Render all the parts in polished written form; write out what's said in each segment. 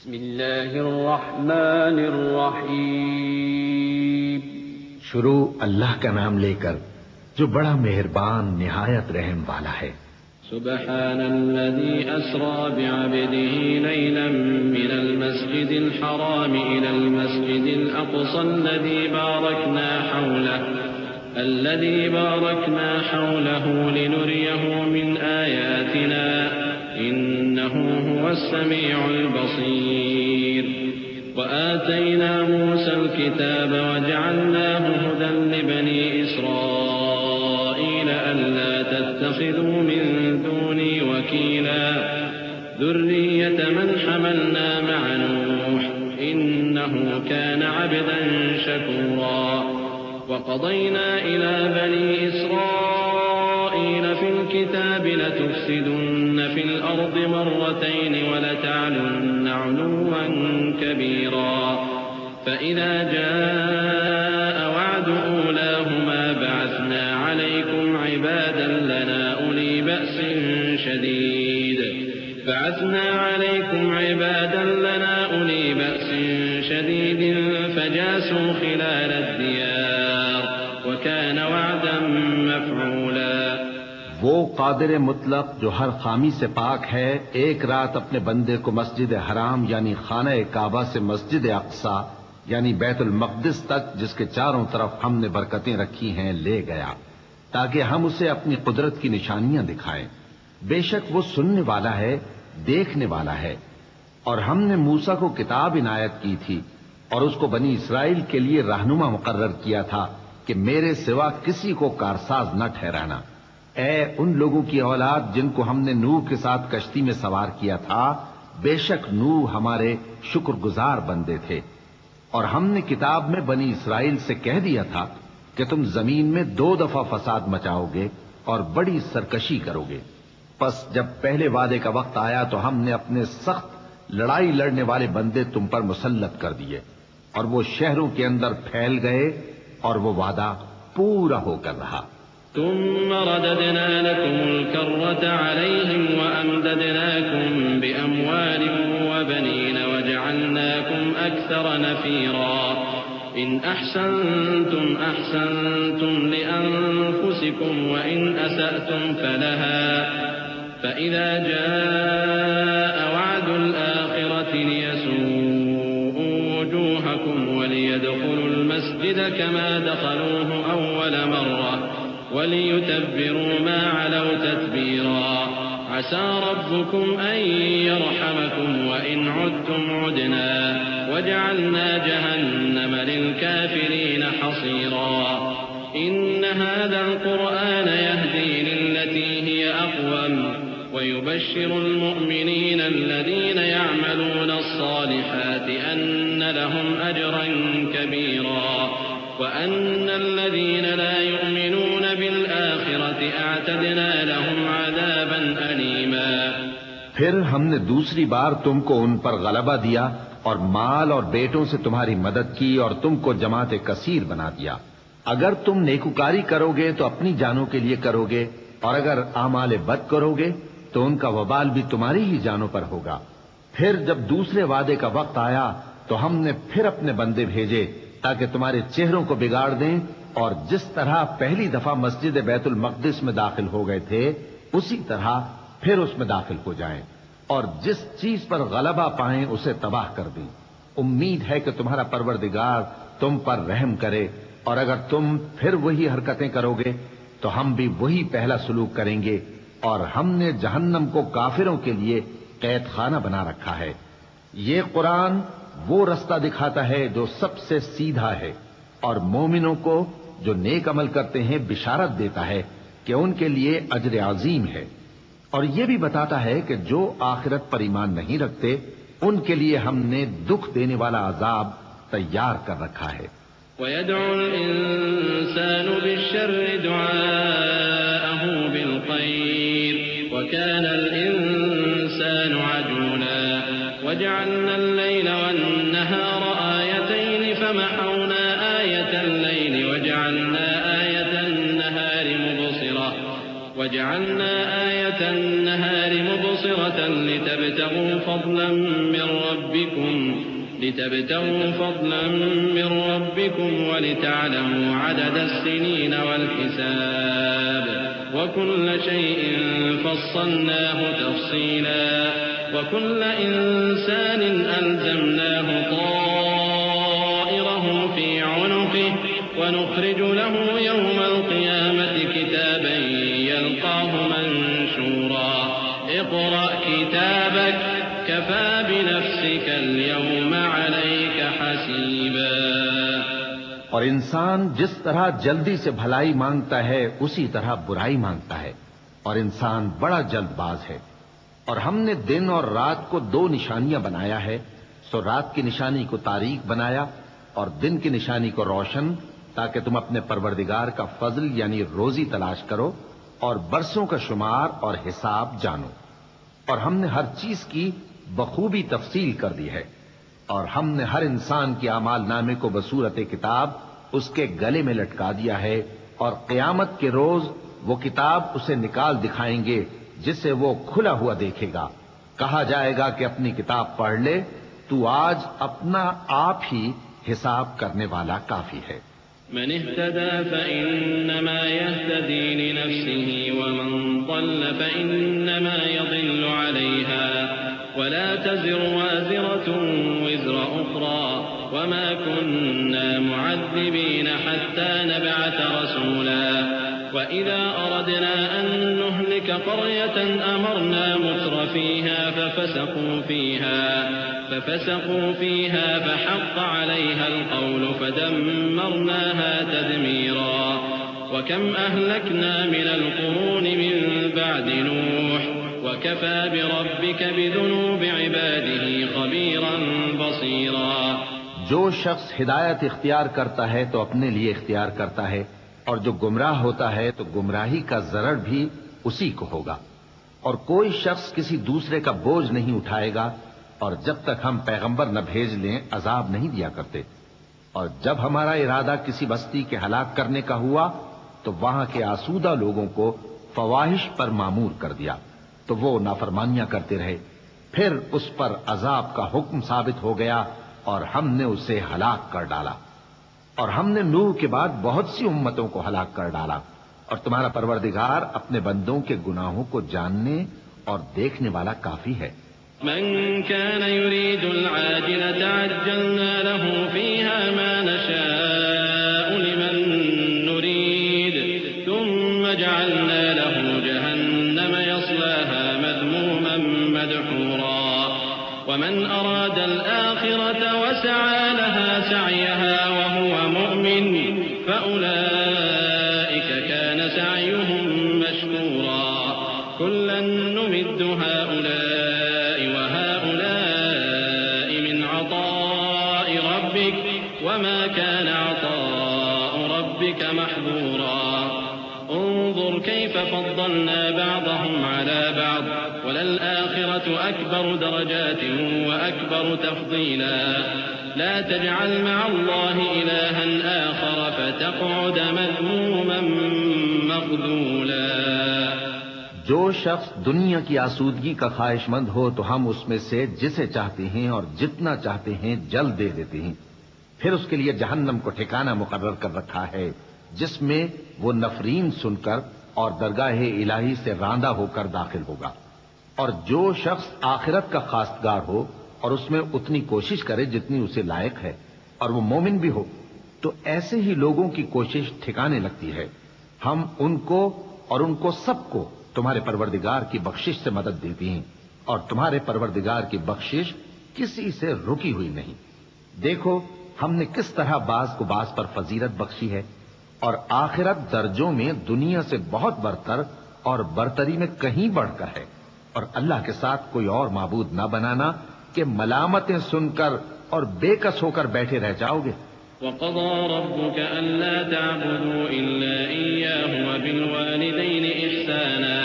بسم اللہ الرحمن الرحیم۔ شروع اللہ کا نام لے کر جو بڑا مہربان نہایت رحم والا ہے۔ سبحان الذي أسرى بعبده ليلا من المسجد الحرام إلى المسجد الأقصى الذي باركنا حوله لنريه من آياتنا إنه هو السميع البصير۔ وآتينا موسى الكتاب وجعلناه هدى لبني إسرائيل ألا تتخذوا من دوني وكيلا ذرية من حملنا مع نوح إنه كان عبدا شكورا۔ وقضينا إلى بني إسرائيل في الكتاب لتفسدن في الأرض مرتين ولتعلن علوا كبيرا فإذا جاء وعد أولاهما بعثنا عليكم عبادا لنا أولي بأس شديد فجاسوا خلال الديار وكان وعدا مفعولا۔ وہ قادر مطلق جو ہر خامی سے پاک ہے، ایک رات اپنے بندے کو مسجد حرام یعنی خانہ کعبہ سے مسجد اقصی یعنی بیت المقدس تک، جس کے چاروں طرف ہم نے برکتیں رکھی ہیں، لے گیا تاکہ ہم اسے اپنی قدرت کی نشانیاں دکھائیں۔ بے شک وہ سننے والا ہے، دیکھنے والا ہے۔ اور ہم نے موسیٰ کو کتاب عنایت کی تھی اور اس کو بنی اسرائیل کے لیے رہنما مقرر کیا تھا کہ میرے سوا کسی کو کارساز نہ ٹھہرانا۔ اے ان لوگوں کی اولاد جن کو ہم نے نوح کے ساتھ کشتی میں سوار کیا تھا، بے شک نوح ہمارے شکر گزار بندے تھے۔ اور ہم نے کتاب میں بنی اسرائیل سے کہہ دیا تھا کہ تم زمین میں 2 دفعہ فساد مچاؤ گے اور بڑی سرکشی کرو گے۔ پس جب پہلے وعدے کا وقت آیا تو ہم نے اپنے سخت لڑائی لڑنے والے بندے تم پر مسلط کر دیے، اور وہ شہروں کے اندر پھیل گئے، اور وہ وعدہ پورا ہو کر رہا۔ ثم رددنا لكم الكرة عليهم وأمددناكم بأموال وبنين وجعلناكم أكثر نفيرا۔ إن أحسنتم أحسنتم لأنفسكم وإن أسأتم فلها فإذا جاء وعد الآخرة ليسوءوا وجوهكم وليدخلوا المسجد كما دخلوه أول مرة وليتبروا ما علوا تتبيرا۔ عسى ربكم أن يرحمكم وإن عدتم عدنا وجعلنا جهنم للكافرين حصيرا۔ إن هذا القرآن يهدي للتي هي أقوم ويبشر المؤمنين الذين يعملون الصالحات أن لهم أجرا كبيرا وأن الذين لا يؤمنون بالآخرة أعتدنا لهم عذابا أليما۔ پھر ہم نے دوسری بار تم کو ان پر غلبہ دیا اور مال اور بیٹوں سے تمہاری مدد کی اور تم کو جماعت کثیر بنا دیا۔ اگر تم نیکوکاری کرو گے تو اپنی جانوں کے لیے کرو گے، اور اگر اعمال بد کرو گے تو ان کا وبال بھی تمہاری ہی جانوں پر ہوگا۔ پھر جب دوسرے وعدے کا وقت آیا تو ہم نے پھر اپنے بندے بھیجے تاکہ تمہارے چہروں کو بگاڑ دیں، اور جس طرح پہلی دفعہ مسجد بیت المقدس میں داخل ہو گئے تھے اسی طرح پھر اس میں داخل ہو جائیں، اور جس چیز پر غلبہ پائیں اسے تباہ کر دیں۔ امید ہے کہ تمہارا پروردگار تم پر رحم کرے، اور اگر تم پھر وہی حرکتیں کرو گے تو ہم بھی وہی پہلا سلوک کریں گے، اور ہم نے جہنم کو کافروں کے لیے قید خانہ بنا رکھا ہے۔ یہ قرآن وہ رستہ دکھاتا ہے جو سب سے سیدھا ہے، اور مومنوں کو جو نیک عمل کرتے ہیں بشارت دیتا ہے کہ ان کے لیے اجر عظیم ہے، اور یہ بھی بتاتا ہے کہ جو آخرت پر ایمان نہیں رکھتے ان کے لیے ہم نے دکھ دینے والا عذاب تیار کر رکھا ہے۔ وَيَدْعُ الْإِنسَانُ بِالشَّرِّ دُعَاءَهُ بِالْخَيْرِ وَكَانَ الْإِنسَانُ عَجُولًا۔ وَجَعَلْنَا اللَّيْلَ وَالنَّهَارَ آيَتَيْنِ فَمَحَوْنَا آيَةَ اللَّيْلِ وَجَعَلْنَا آيَةَ النَّهَارِ مُبْصِرَةً لِتَبْتَغُوا فَضْلًا مِّن رَّبِّكُمْ ربكم لتبتغوا فضلا من ربكم ولتعلموا عدد السنين والحساب وكل شيء فصلناه تفصيلا وكل إنسان ألزمناه طائره في عنقه ونخرج له يوم القيامة كتابا يلقاه منشورا اقرأ كتابك كفى بنفسك اليوم عليك حسيبا. اور انسان جس طرح جلدی سے بھلائی مانگتا ہے اسی طرح برائی مانگتا ہے، اور انسان بڑا جلد باز ہے. اور ہم نے دن اور رات کو 2 نشانیاں بنایا ہے، سو رات کی نشانی کو تاریک بنایا اور دن کی نشانی کو روشن، تاکہ تم اپنے پروردگار کا فضل یعنی روزی تلاش کرو اور برسوں کا شمار اور حساب جانو. اور ہم نے ہر چیز کی بخوبی تفصیل کر دی ہے، اور ہم نے ہر انسان کے اعمال نامے کو بصورت کتاب اس کے گلے میں لٹکا دیا ہے، اور قیامت کے روز وہ کتاب اسے نکال دکھائیں گے جسے وہ کھلا ہوا دیکھے گا. کہا جائے گا کہ اپنی کتاب پڑھ لے، تو آج اپنا آپ ہی حساب کرنے والا کافی ہے. من اهتدى فإنما يهتدي لنفسه ومن ضل فإنما يضل عليها ولا تزر وازرة وزر أخرى وما كنا معذبين حتى نبعث رسولا وإذا أردنا أن نهلك قرية أمرنا متر فيها ففسقوا فيها فحق عليها القول فدمرناها تدميرا. وكم أهلكنا من القرون من بعد نوح وكفى بربك بذنوب عباده خبيرا بصيرا. جو شخص ہدایت اختیار کرتا ہے تو اپنے لیے اختیار کرتا ہے، اور جو گمراہ ہوتا ہے تو گمراہی کا ضرر بھی اسی کو ہوگا. اور کوئی شخص کسی دوسرے کا بوجھ نہیں اٹھائے گا، اور جب تک ہم پیغمبر نہ بھیج لیں عذاب نہیں دیا کرتے. اور جب ہمارا ارادہ کسی بستی کے ہلاک کرنے کا ہوا تو وہاں کے آسودہ لوگوں کو فواحش پر معمور کر دیا، تو وہ نافرمانیاں کرتے رہے. پھر اس پر عذاب کا حکم ثابت ہو گیا اور ہم نے اسے ہلاک کر ڈالا. اور ہم نے نوح کے بعد بہت سی امتوں کو ہلاک کر ڈالا. اور تمہارا پروردگار اپنے بندوں کے گناہوں کو جاننے اور دیکھنے والا کافی ہے. من كان يريد العاجلة عجلنا له فيها ما نشاء لمن نريد ثم جعلنا له جهنم يصلاها مذموما مدحورا. ومن أراد الآخرة وسعى لها سعيها وهو مؤمن فأولئك كان سعيهم مشكورا. كلا نمد هؤلاء وهؤلاء من عطاء ربك وما كان عطاء ربك محظورا. انظر كيف فضلنا بعضهم على بعض وللآخرة أكبر درجات وأكبر تفضيلا. لا تجعل مع الله إلها آخر فتقعد مذموما مخذولا. جو شخص دنیا کی آسودگی کا خواہش مند ہو تو ہم اس میں سے جسے چاہتے ہیں اور جتنا چاہتے ہیں جلد دے دیتے ہیں. پھر اس کے لیے جہنم کو ٹھکانہ مقرر کر رکھا ہے جس میں وہ نفرین سن کر اور درگاہ الہی سے راندہ ہو کر داخل ہوگا. اور جو شخص آخرت کا خواستگار ہو اور اس میں اتنی کوشش کرے جتنی اسے لائق ہے اور وہ مومن بھی ہو تو ایسے ہی لوگوں کی کوشش ٹھکانے لگتی ہے. ہم ان کو اور ان کو سب کو تمہارے پروردگار کی بخشش سے مدد دیتی ہیں، اور تمہارے پروردگار کی بخشش کسی سے رکی ہوئی نہیں. دیکھو ہم نے کس طرح بعض کو بعض پر فضیلت بخشی ہے، اور آخرت درجوں میں دنیا سے بہت برتر اور برتری میں کہیں بڑھ کر ہے. اور اللہ کے ساتھ کوئی اور معبود نہ بنانا کہ ملامتیں سن کر اور بے کس ہو کر بیٹھے رہ جاؤ گے. وقضى ربك ألا تعبدوا إلا إياه وبالوالدين إحسانا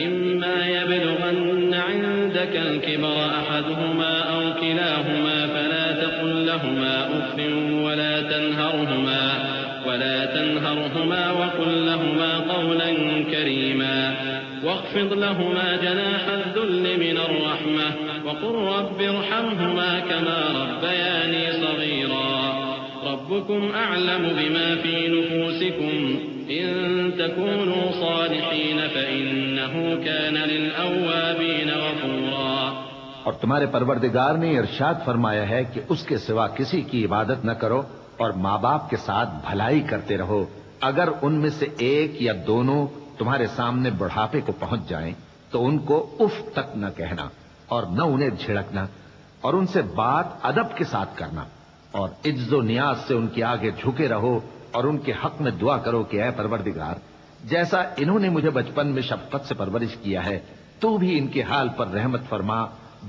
إما يبلغن عندك الكبر أحدهما أو كلاهما فلا تقل لهما أف ولا تنهرهما وقل لهما قولا كريما واخفض لهما جناح الذل من الرحمة وقل رب ارحمهما كما ربياني صغيرا ربكم أعلم بما في نفوسكم إن تكونوا صالحين فإنه كان للأوابين غفورا۔ اور تمہارے پروردگار نے ارشاد فرمایا ہے کہ اس کے سوا کسی کی عبادت نہ کرو اور ماں باپ کے ساتھ بھلائی کرتے رہو۔ اگر ان میں سے ایک یا دونوں تمہارے سامنے بڑھاپے کو پہنچ جائیں تو ان کو اف تک نہ کہنا اور نہ انہیں جھڑکنا، اور ان سے بات ادب کے ساتھ کرنا، اور عجز و نیاز سے ان کے آگے جھکے رہو اور ان کے حق میں دعا کرو کہ اے پروردگار، جیسا انہوں نے مجھے بچپن میں شفقت سے پرورش کیا ہے تو بھی ان کے حال پر رحمت فرما۔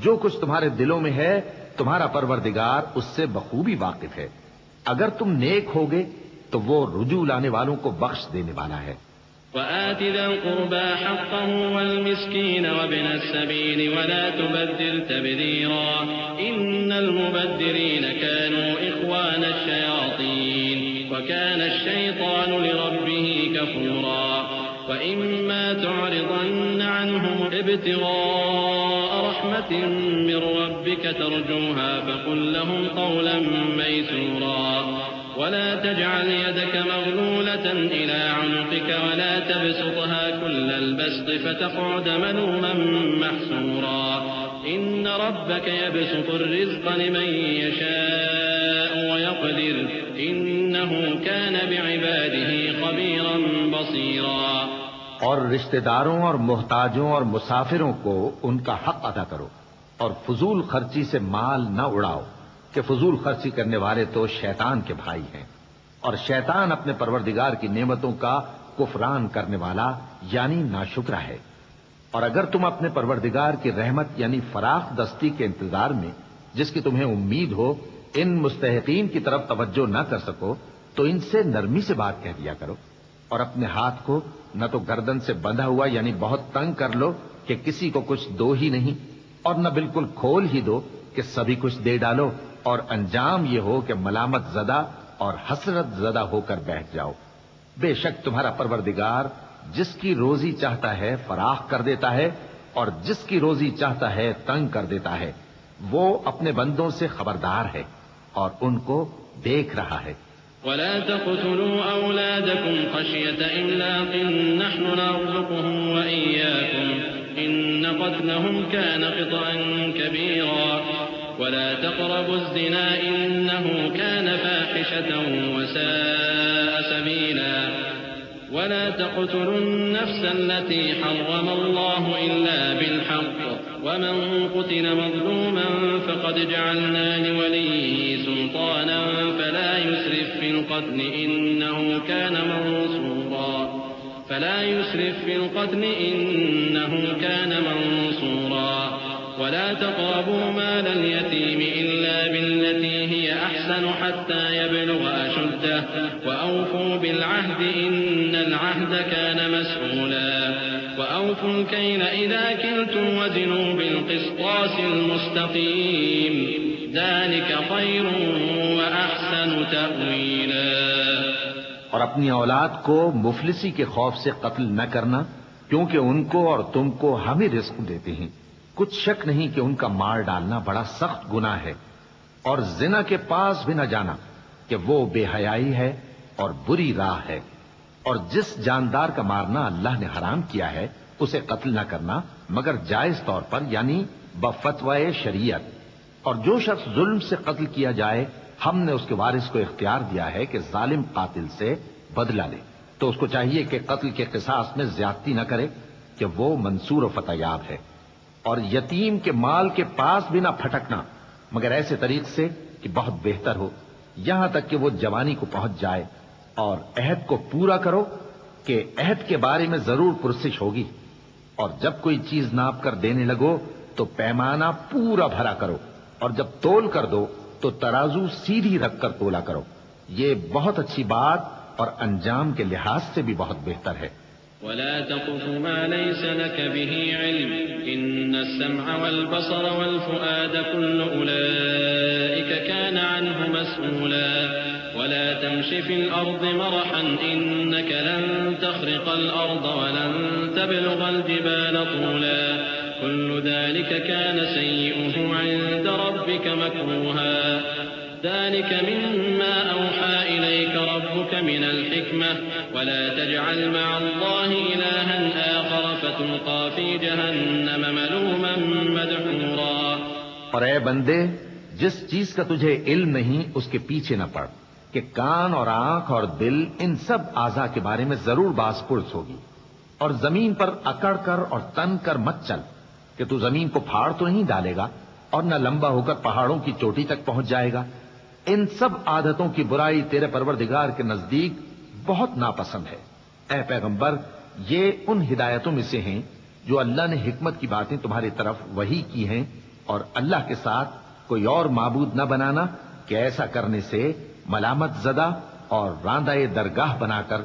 جو کچھ تمہارے دلوں میں ہے تمہارا پروردگار اس سے بخوبی واقف ہے۔ اگر تم نیک ہوگے تو وہ رجوع لانے والوں کو بخش دینے والا ہے۔ وآت ذا القربى حقه والمسكين وابن السبيل ولا تبذر تبذيرا إن المبذرين كانوا إخوان الشياطين وكان الشيطان لربه كفورا وإما تعرضن عنهم ابتغاء رحمة من ربك ترجوها فقل لهم قولا ميسورا ولا تجعل يدك مغلولة إلى عنقك ولا تبسطها كل البسط فتقعد ملوما محسورا إن ربك يبسط الرزق لمن يشاء ويقدر إنه كان بعباده خبيرا بصيرا۔ اور رشتہ داروں اور محتاجوں اور مسافروں کو ان کا حق ادا کرو اور فضول خرچی سے مال نہ اڑاؤ کہ فضول خرچی کرنے والے تو شیطان کے بھائی ہیں، اور شیطان اپنے پروردگار کی نعمتوں کا کفران کرنے والا یعنی ناشکرا ہے۔ اور اگر تم اپنے پروردگار کی رحمت یعنی فراخ دستی کے انتظار میں جس کی تمہیں امید ہو ان مستحقین کی طرف توجہ نہ کر سکو تو ان سے نرمی سے بات کہہ دیا کرو، اور اپنے ہاتھ کو نہ تو گردن سے بندھا ہوا یعنی بہت تنگ کر لو کہ کسی کو کچھ دو ہی نہیں، اور نہ بالکل کھول ہی دو کہ سبھی کچھ دے ڈالو، اور انجام یہ ہو کہ ملامت زدہ اور حسرت زدہ ہو کر بیٹھ جاؤ۔ بے شک تمہارا پروردگار جس کی روزی چاہتا ہے فراخ کر دیتا ہے اور جس کی روزی چاہتا ہے تنگ کر دیتا ہے، وہ اپنے بندوں سے خبردار ہے اور ان کو دیکھ رہا ہے۔ ولا تقتلوا أولادكم خشية إملاق نحن نرزقهم وإياكم إن قتلهم كان خطأ كبيرا ولا تقربوا الزنا إنه كان فاحشة وساء سبيلا ولا تقتلوا النفس التي حرم الله إلا بالحق ومن قتل مظلوما فقد جعلنا لوليه سلطانا فلا يسرف في القتل إنه كان منصورا ولا تقربوا مال اليتيم إلا بالتي هي أحسن حتى يبلغ أشده وأوفوا بالعهد إن العهد كان مسؤولا وأوفوا الكيل إذا كلتم وزنوا بالقسطاس المستقيم ذلك خير وأحسن تأويلا۔ اور اپنی اولاد کو مفلسی کے خوف سے قتل نہ کرنا کیونکہ ان کو اور تم کو ہم ہی رزق دیتے ہیں، کچھ شک نہیں کہ ان کا مار ڈالنا بڑا سخت گناہ ہے، اور زنا کے پاس بھی نہ جانا کہ وہ بے حیائی ہے اور بری راہ ہے، اور جس جاندار کا مارنا اللہ نے حرام کیا ہے اسے قتل نہ کرنا مگر جائز طور پر یعنی بفتوائے شریعت، اور جو شخص ظلم سے قتل کیا جائے ہم نے اس کے وارث کو اختیار دیا ہے کہ ظالم قاتل سے بدلہ لے، تو اس کو چاہیے کہ قتل کے قصاص میں زیادتی نہ کرے کہ وہ منصور و فتح یاب ہے، اور یتیم کے مال کے پاس بھی نہ پھٹکنا مگر ایسے طریق سے کہ بہت بہتر ہو یہاں تک کہ وہ جوانی کو پہنچ جائے، اور عہد کو پورا کرو کہ عہد کے بارے میں ضرور پرسش ہوگی، اور جب کوئی چیز ناپ کر دینے لگو تو پیمانہ پورا بھرا کرو، اور جب تول کر دو تو ترازو سیدھی رکھ کر تولا کرو، یہ بہت اچھی بات اور انجام کے لحاظ سے بھی بہت بہتر ہے۔ ولا تقف ما ليس لك به علم إن السمع والبصر والفؤاد كل أولئك كان عنه مسؤولا ولا تمش في الأرض مرحا إنك لن تخرق الأرض ولن تبلغ الجبال طولا كل ذلك كان سيئه عند ربك مكروها ذلك مما أوحى إليك ربك من الحكمة ولا تجعل مع الله إلها آخر فتلقى في جهنم ملوما مدحورا۔ اور اے بندے، جس چیز کا تجھے علم نہیں اس کے پیچھے نہ پڑ، کہ کان اور آنکھ اور دل ان سب اعضاء کے بارے میں ضرور باز پرس ہوگی، اور زمین پر اکڑ کر اور تن کر مت چل کہ تو زمین کو پھاڑ تو نہیں ڈالے گا اور نہ لمبا ہو کر پہاڑوں کی چوٹی تک پہنچ جائے گا۔ ان سب عادتوں کی برائی تیرے پروردگار کے نزدیک بہت ناپسند ہے۔ اے پیغمبر، یہ ان ہدایتوں میں سے ہیں جو اللہ نے حکمت کی باتیں تمہاری طرف وحی کی ہیں، اور اللہ کے ساتھ کوئی اور معبود نہ بنانا کہ ایسا کرنے سے ملامت زدہ اور راندہ درگاہ بنا کر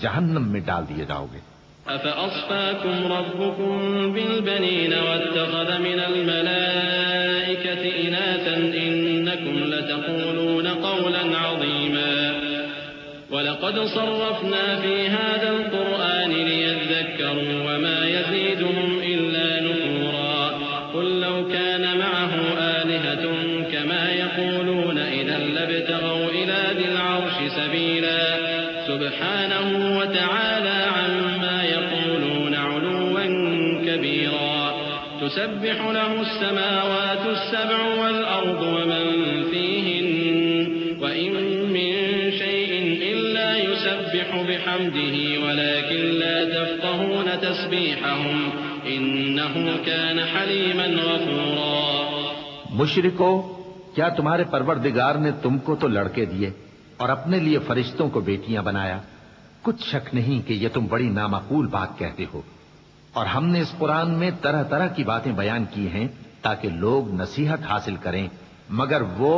جہنم میں ڈال دیے جاؤ گے۔ أفأصفاكم ربكم بالبنين واتخذ من الملائكة إناثا إنكم لتقولون قولا عظيما ولقد صرفنا في هذا القرآن ليذكروا وما يزيدهم إلا نفورا قل لو كان معه آلهة كما يقولون إذا لابتغوا إلى ذي العرش سبيلا سبحانه وتعالى عما يقولون علوا كبيرا تسبح له السماوات السبع والأرض ومن فيهن وإن من شيء إلا يسبح بحمده ولكن لا تفقهون تسبيحهم إنه كان حليما غفورا۔ مشرکو، کیا تمہارے پروردگار نے تم کو تو لڑکے دیے اور اپنے لیے فرشتوں کو بیٹیاں بنایا؟ کچھ شک نہیں کہ یہ تم بڑی نامعقول بات کہتے ہو، اور ہم نے اس قرآن میں طرح طرح کی باتیں بیان کی ہیں تاکہ لوگ نصیحت حاصل کریں، مگر وہ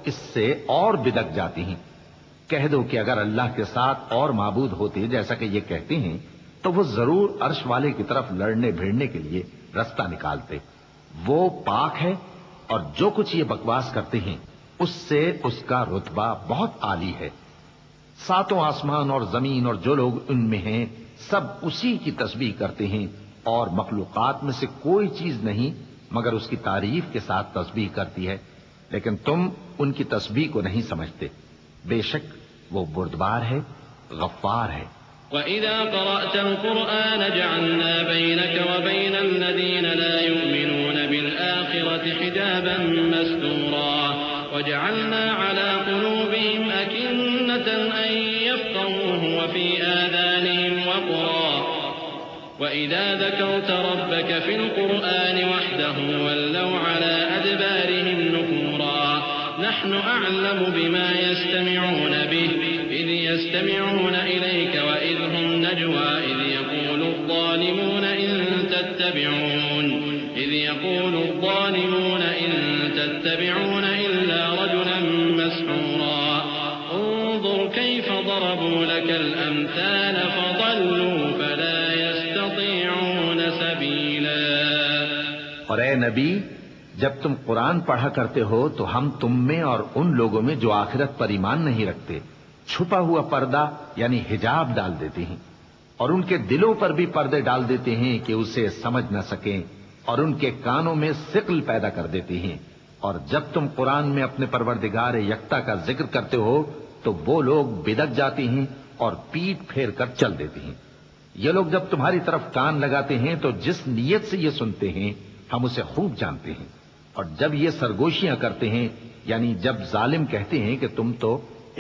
اس سے اور بدک جاتی ہیں۔ کہہ دو کہ اگر اللہ کے ساتھ اور معبود ہوتے جیسا کہ یہ کہتے ہیں تو وہ ضرور عرش والے کی طرف لڑنے بھیڑنے کے لیے رستہ نکالتے۔ وہ پاک ہے، اور جو کچھ یہ بکواس کرتے ہیں اس سے اس کا رتبہ بہت عالی ہے۔ ساتوں آسمان اور زمین اور جو لوگ ان میں ہیں سب اسی کی تسبیح کرتے ہیں، اور مخلوقات میں سے کوئی چیز نہیں مگر اس کی تعریف کے ساتھ تسبیح کرتی ہے، لیکن تم ان کی تسبیح کو نہیں سمجھتے۔ بے شک وہ بردبار ہے، غفار ہے۔ وَإِذَا قَرَأْتَ الْقُرْآنَ جَعَلْنَا بَيْنَكَ وَبَيْنَ الَّذِينَ لَا يُؤْمِنُونَ بِالْآخِرَةِ حِجَابًا مَسْتُورًا وَجَعَلْنَا عَلَى قُلُوبِهِمْ أَكِنَّةً أَن يَفْقَهُوهُ وَفِي آذَانِهِمْ وَقْرًا وَإِذَا ذَكَرْتَ رَبَّكَ فِي الْقُرْآنِ وَحْدَهُ وَلَّوْا عَلَى أَدْبَارِهِمْ نُفُورًا نَحْنُ أَعْلَمُ بِمَا يَسْتَمِعُونَ بِهِ إذ يستمعون إليك وإذ هم نجوى إذ يقول الظالمون إن تتبعون إلا رجلا مسحورا انظر كيف ضربوا لك الأمثال فضلوا فلا يستطيعون سبيلا۔ اور اے نبی، جب تم قرآن پڑھا کرتے ہو تو ہم تم میں اور ان لوگوں میں جو آخرت پر ایمان نہیں رکھتے چھپا ہوا پردہ یعنی حجاب ڈال دیتے ہیں، اور ان کے دلوں پر بھی پردے ڈال دیتے ہیں کہ اسے سمجھ نہ سکیں، اور ان کے کانوں میں ثقل پیدا کر دیتے ہیں۔ اور جب تم قرآن میں اپنے پروردگار یکتا کا ذکر کرتے ہو تو وہ لوگ بدک جاتے ہیں اور پیٹ پھیر کر چل دیتے ہیں۔ یہ لوگ جب تمہاری طرف کان لگاتے ہیں تو جس نیت سے یہ سنتے ہیں ہم اسے خوب جانتے ہیں، اور جب یہ سرگوشیاں کرتے ہیں یعنی جب ظالم کہتے ہیں کہ تم تو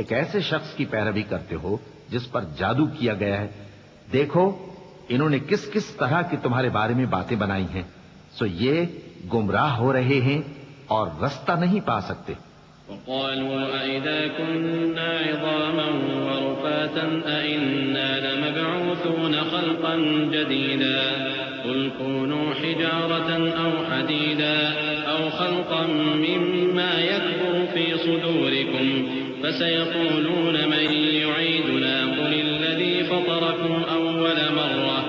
ایک ایسے شخص کی پیروی کرتے ہو جس پر جادو کیا گیا ہے، دیکھو انہوں نے کس کس طرح کی تمہارے بارے میں باتیں بنائی ہیں، سو یہ گمراہ ہو رہے ہیں اور رستہ نہیں پا سکتے۔ وقالوا أئذا كنا عظاما ورفاتا أئنا لمبعوثون خلقا جديدا قل كونوا حجارة أو حديدا أو خلقا مما يكبر في صدوركم فسيقولون من يعيدنا قل الذي فطركم أول مرة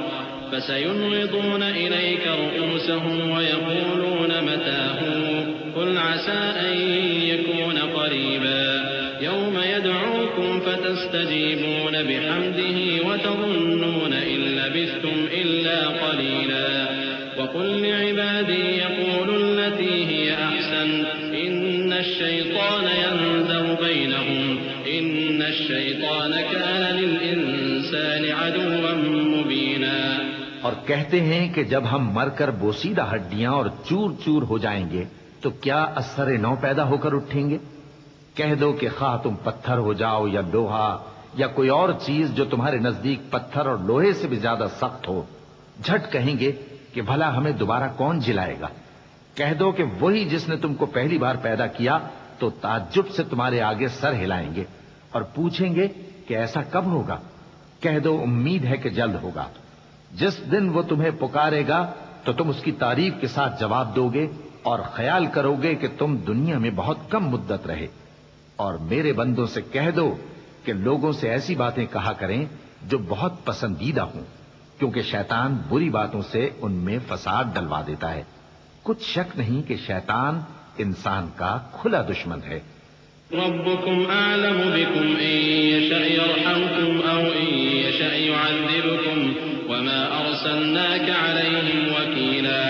فسينغضون إليك رؤوسهم ويقولون متى هو قل عسى أن يكون قريبا يوم يدعوكم فتستجيبون بحمده وتظنون إن لبثتم إلا قليلا وقل لعبادي يقولوا التي هي أحسن إن الشيطان ينزغ بينهم إن الشيطان كان للإنسان عدوا مبينا۔ اور کہتے ہیں کہ جب ہم مر کر بوسیدہ ہڈیاں اور چور چور ہو جائیں گے تو کیا اثر نو پیدا ہو کر اٹھیں گے؟ کہہ دو کہ خواہ تم پتھر ہو جاؤ یا لوہا یا کوئی اور چیز جو تمہارے نزدیک پتھر اور لوہے سے بھی زیادہ سخت ہو، جھٹ کہیں گے کہ بھلا ہمیں دوبارہ کون جلائے گا؟ کہہ دو کہ وہی جس نے تم کو پہلی بار پیدا کیا تو تعجب سے تمہارے آگے سر ہلائیں گے اور پوچھیں گے کہ ایسا کب ہوگا؟ کہہ دو امید ہے کہ جلد ہوگا۔ جس دن وہ تمہیں پکارے گا تو تم اس کی تعریف کے ساتھ جواب دو گے اور خیال کرو گے کہ تم دنیا میں بہت کم مدت رہے۔ اور میرے بندوں سے کہہ دو کہ لوگوں سے ایسی باتیں کہا کریں جو بہت پسندیدہ ہوں، کیونکہ شیطان بری باتوں سے ان میں فساد ڈلوا دیتا ہے۔ کچھ شک نہیں کہ شیطان انسان کا کھلا دشمن ہے۔ ربكم أعلم بكم إن يشأ يرحمكم أو إن يشأ يعذبكم وما أرسلناك عليهم وكيلا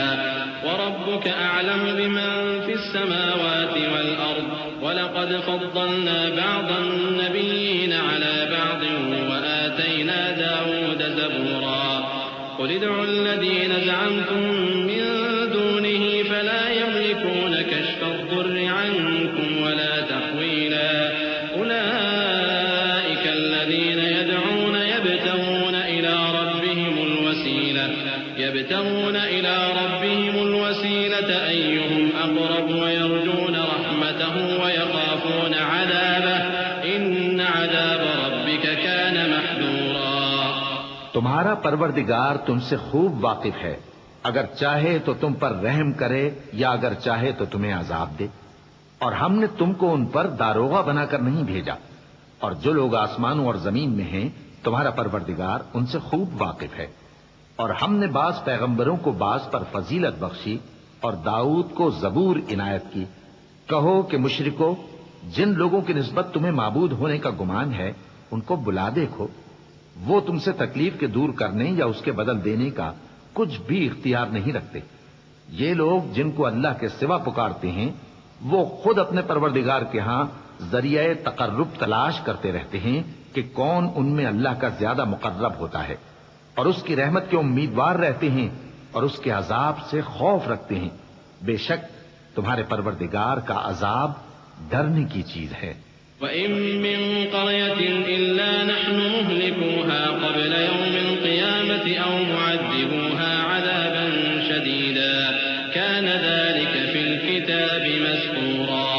وربك أعلم بمن في السماوات والأرض ولقد فضلنا بعض النبيين على بعض وآتينا داود زبورا قل ادعوا الذين زعمتم من دونه فلا يملكون كشف الضر عنكم ولا تحويلا أولئك الذين يدعون يبتغون إلى ربهم الوسيلة أيهم أقرب ويرجون رحمته ويخافون عذابه إن عذاب ربك كان محذورا۔ تمہارا پروردگار تم سے خوب واقف ہے، اگر چاہے تو تم پر رحم کرے یا اگر چاہے تو تمہیں عذاب دے، اور ہم نے تم کو ان پر داروغہ بنا کر نہیں بھیجا، اور جو لوگ آسمانوں اور زمین میں ہیں تمہارا پروردگار ان سے خوب واقف ہے۔ اور ہم نے بعض پیغمبروں کو بعض پر فضیلت بخشی اور داؤد کو زبور عنایت کی۔ کہو کہ مشرکو، جن لوگوں کی نسبت تمہیں معبود ہونے کا گمان ہے ان کو بلا دیکھو، وہ تم سے تکلیف کے دور کرنے یا اس کے بدل دینے کا کچھ بھی اختیار نہیں رکھتے۔ یہ لوگ جن کو اللہ کے سوا پکارتے ہیں وہ خود اپنے پروردگار کے ہاں ذریعہ تقرب تلاش کرتے رہتے ہیں کہ کون ان میں اللہ کا زیادہ مقرب ہوتا ہے، اور اس کی رحمت کے امیدوار رہتے ہیں اور اس کے عذاب سے خوف رکھتے ہیں۔ بے شک تمہارے پروردگار کا عذاب ڈرنے کی چیز ہے۔ وَإِن مِّن قَرْيَةٍ إِلَّا نَحْنُ مُهْلِكُوهَا قَبْلَ يَوْمِ الْقِيَامَةِ أَوْ مُعَذِّبُوهَا عَذَابًا شَدِيدًا كَانَ ذَلِكَ فِي الْكِتَابِ مَسْطُورًا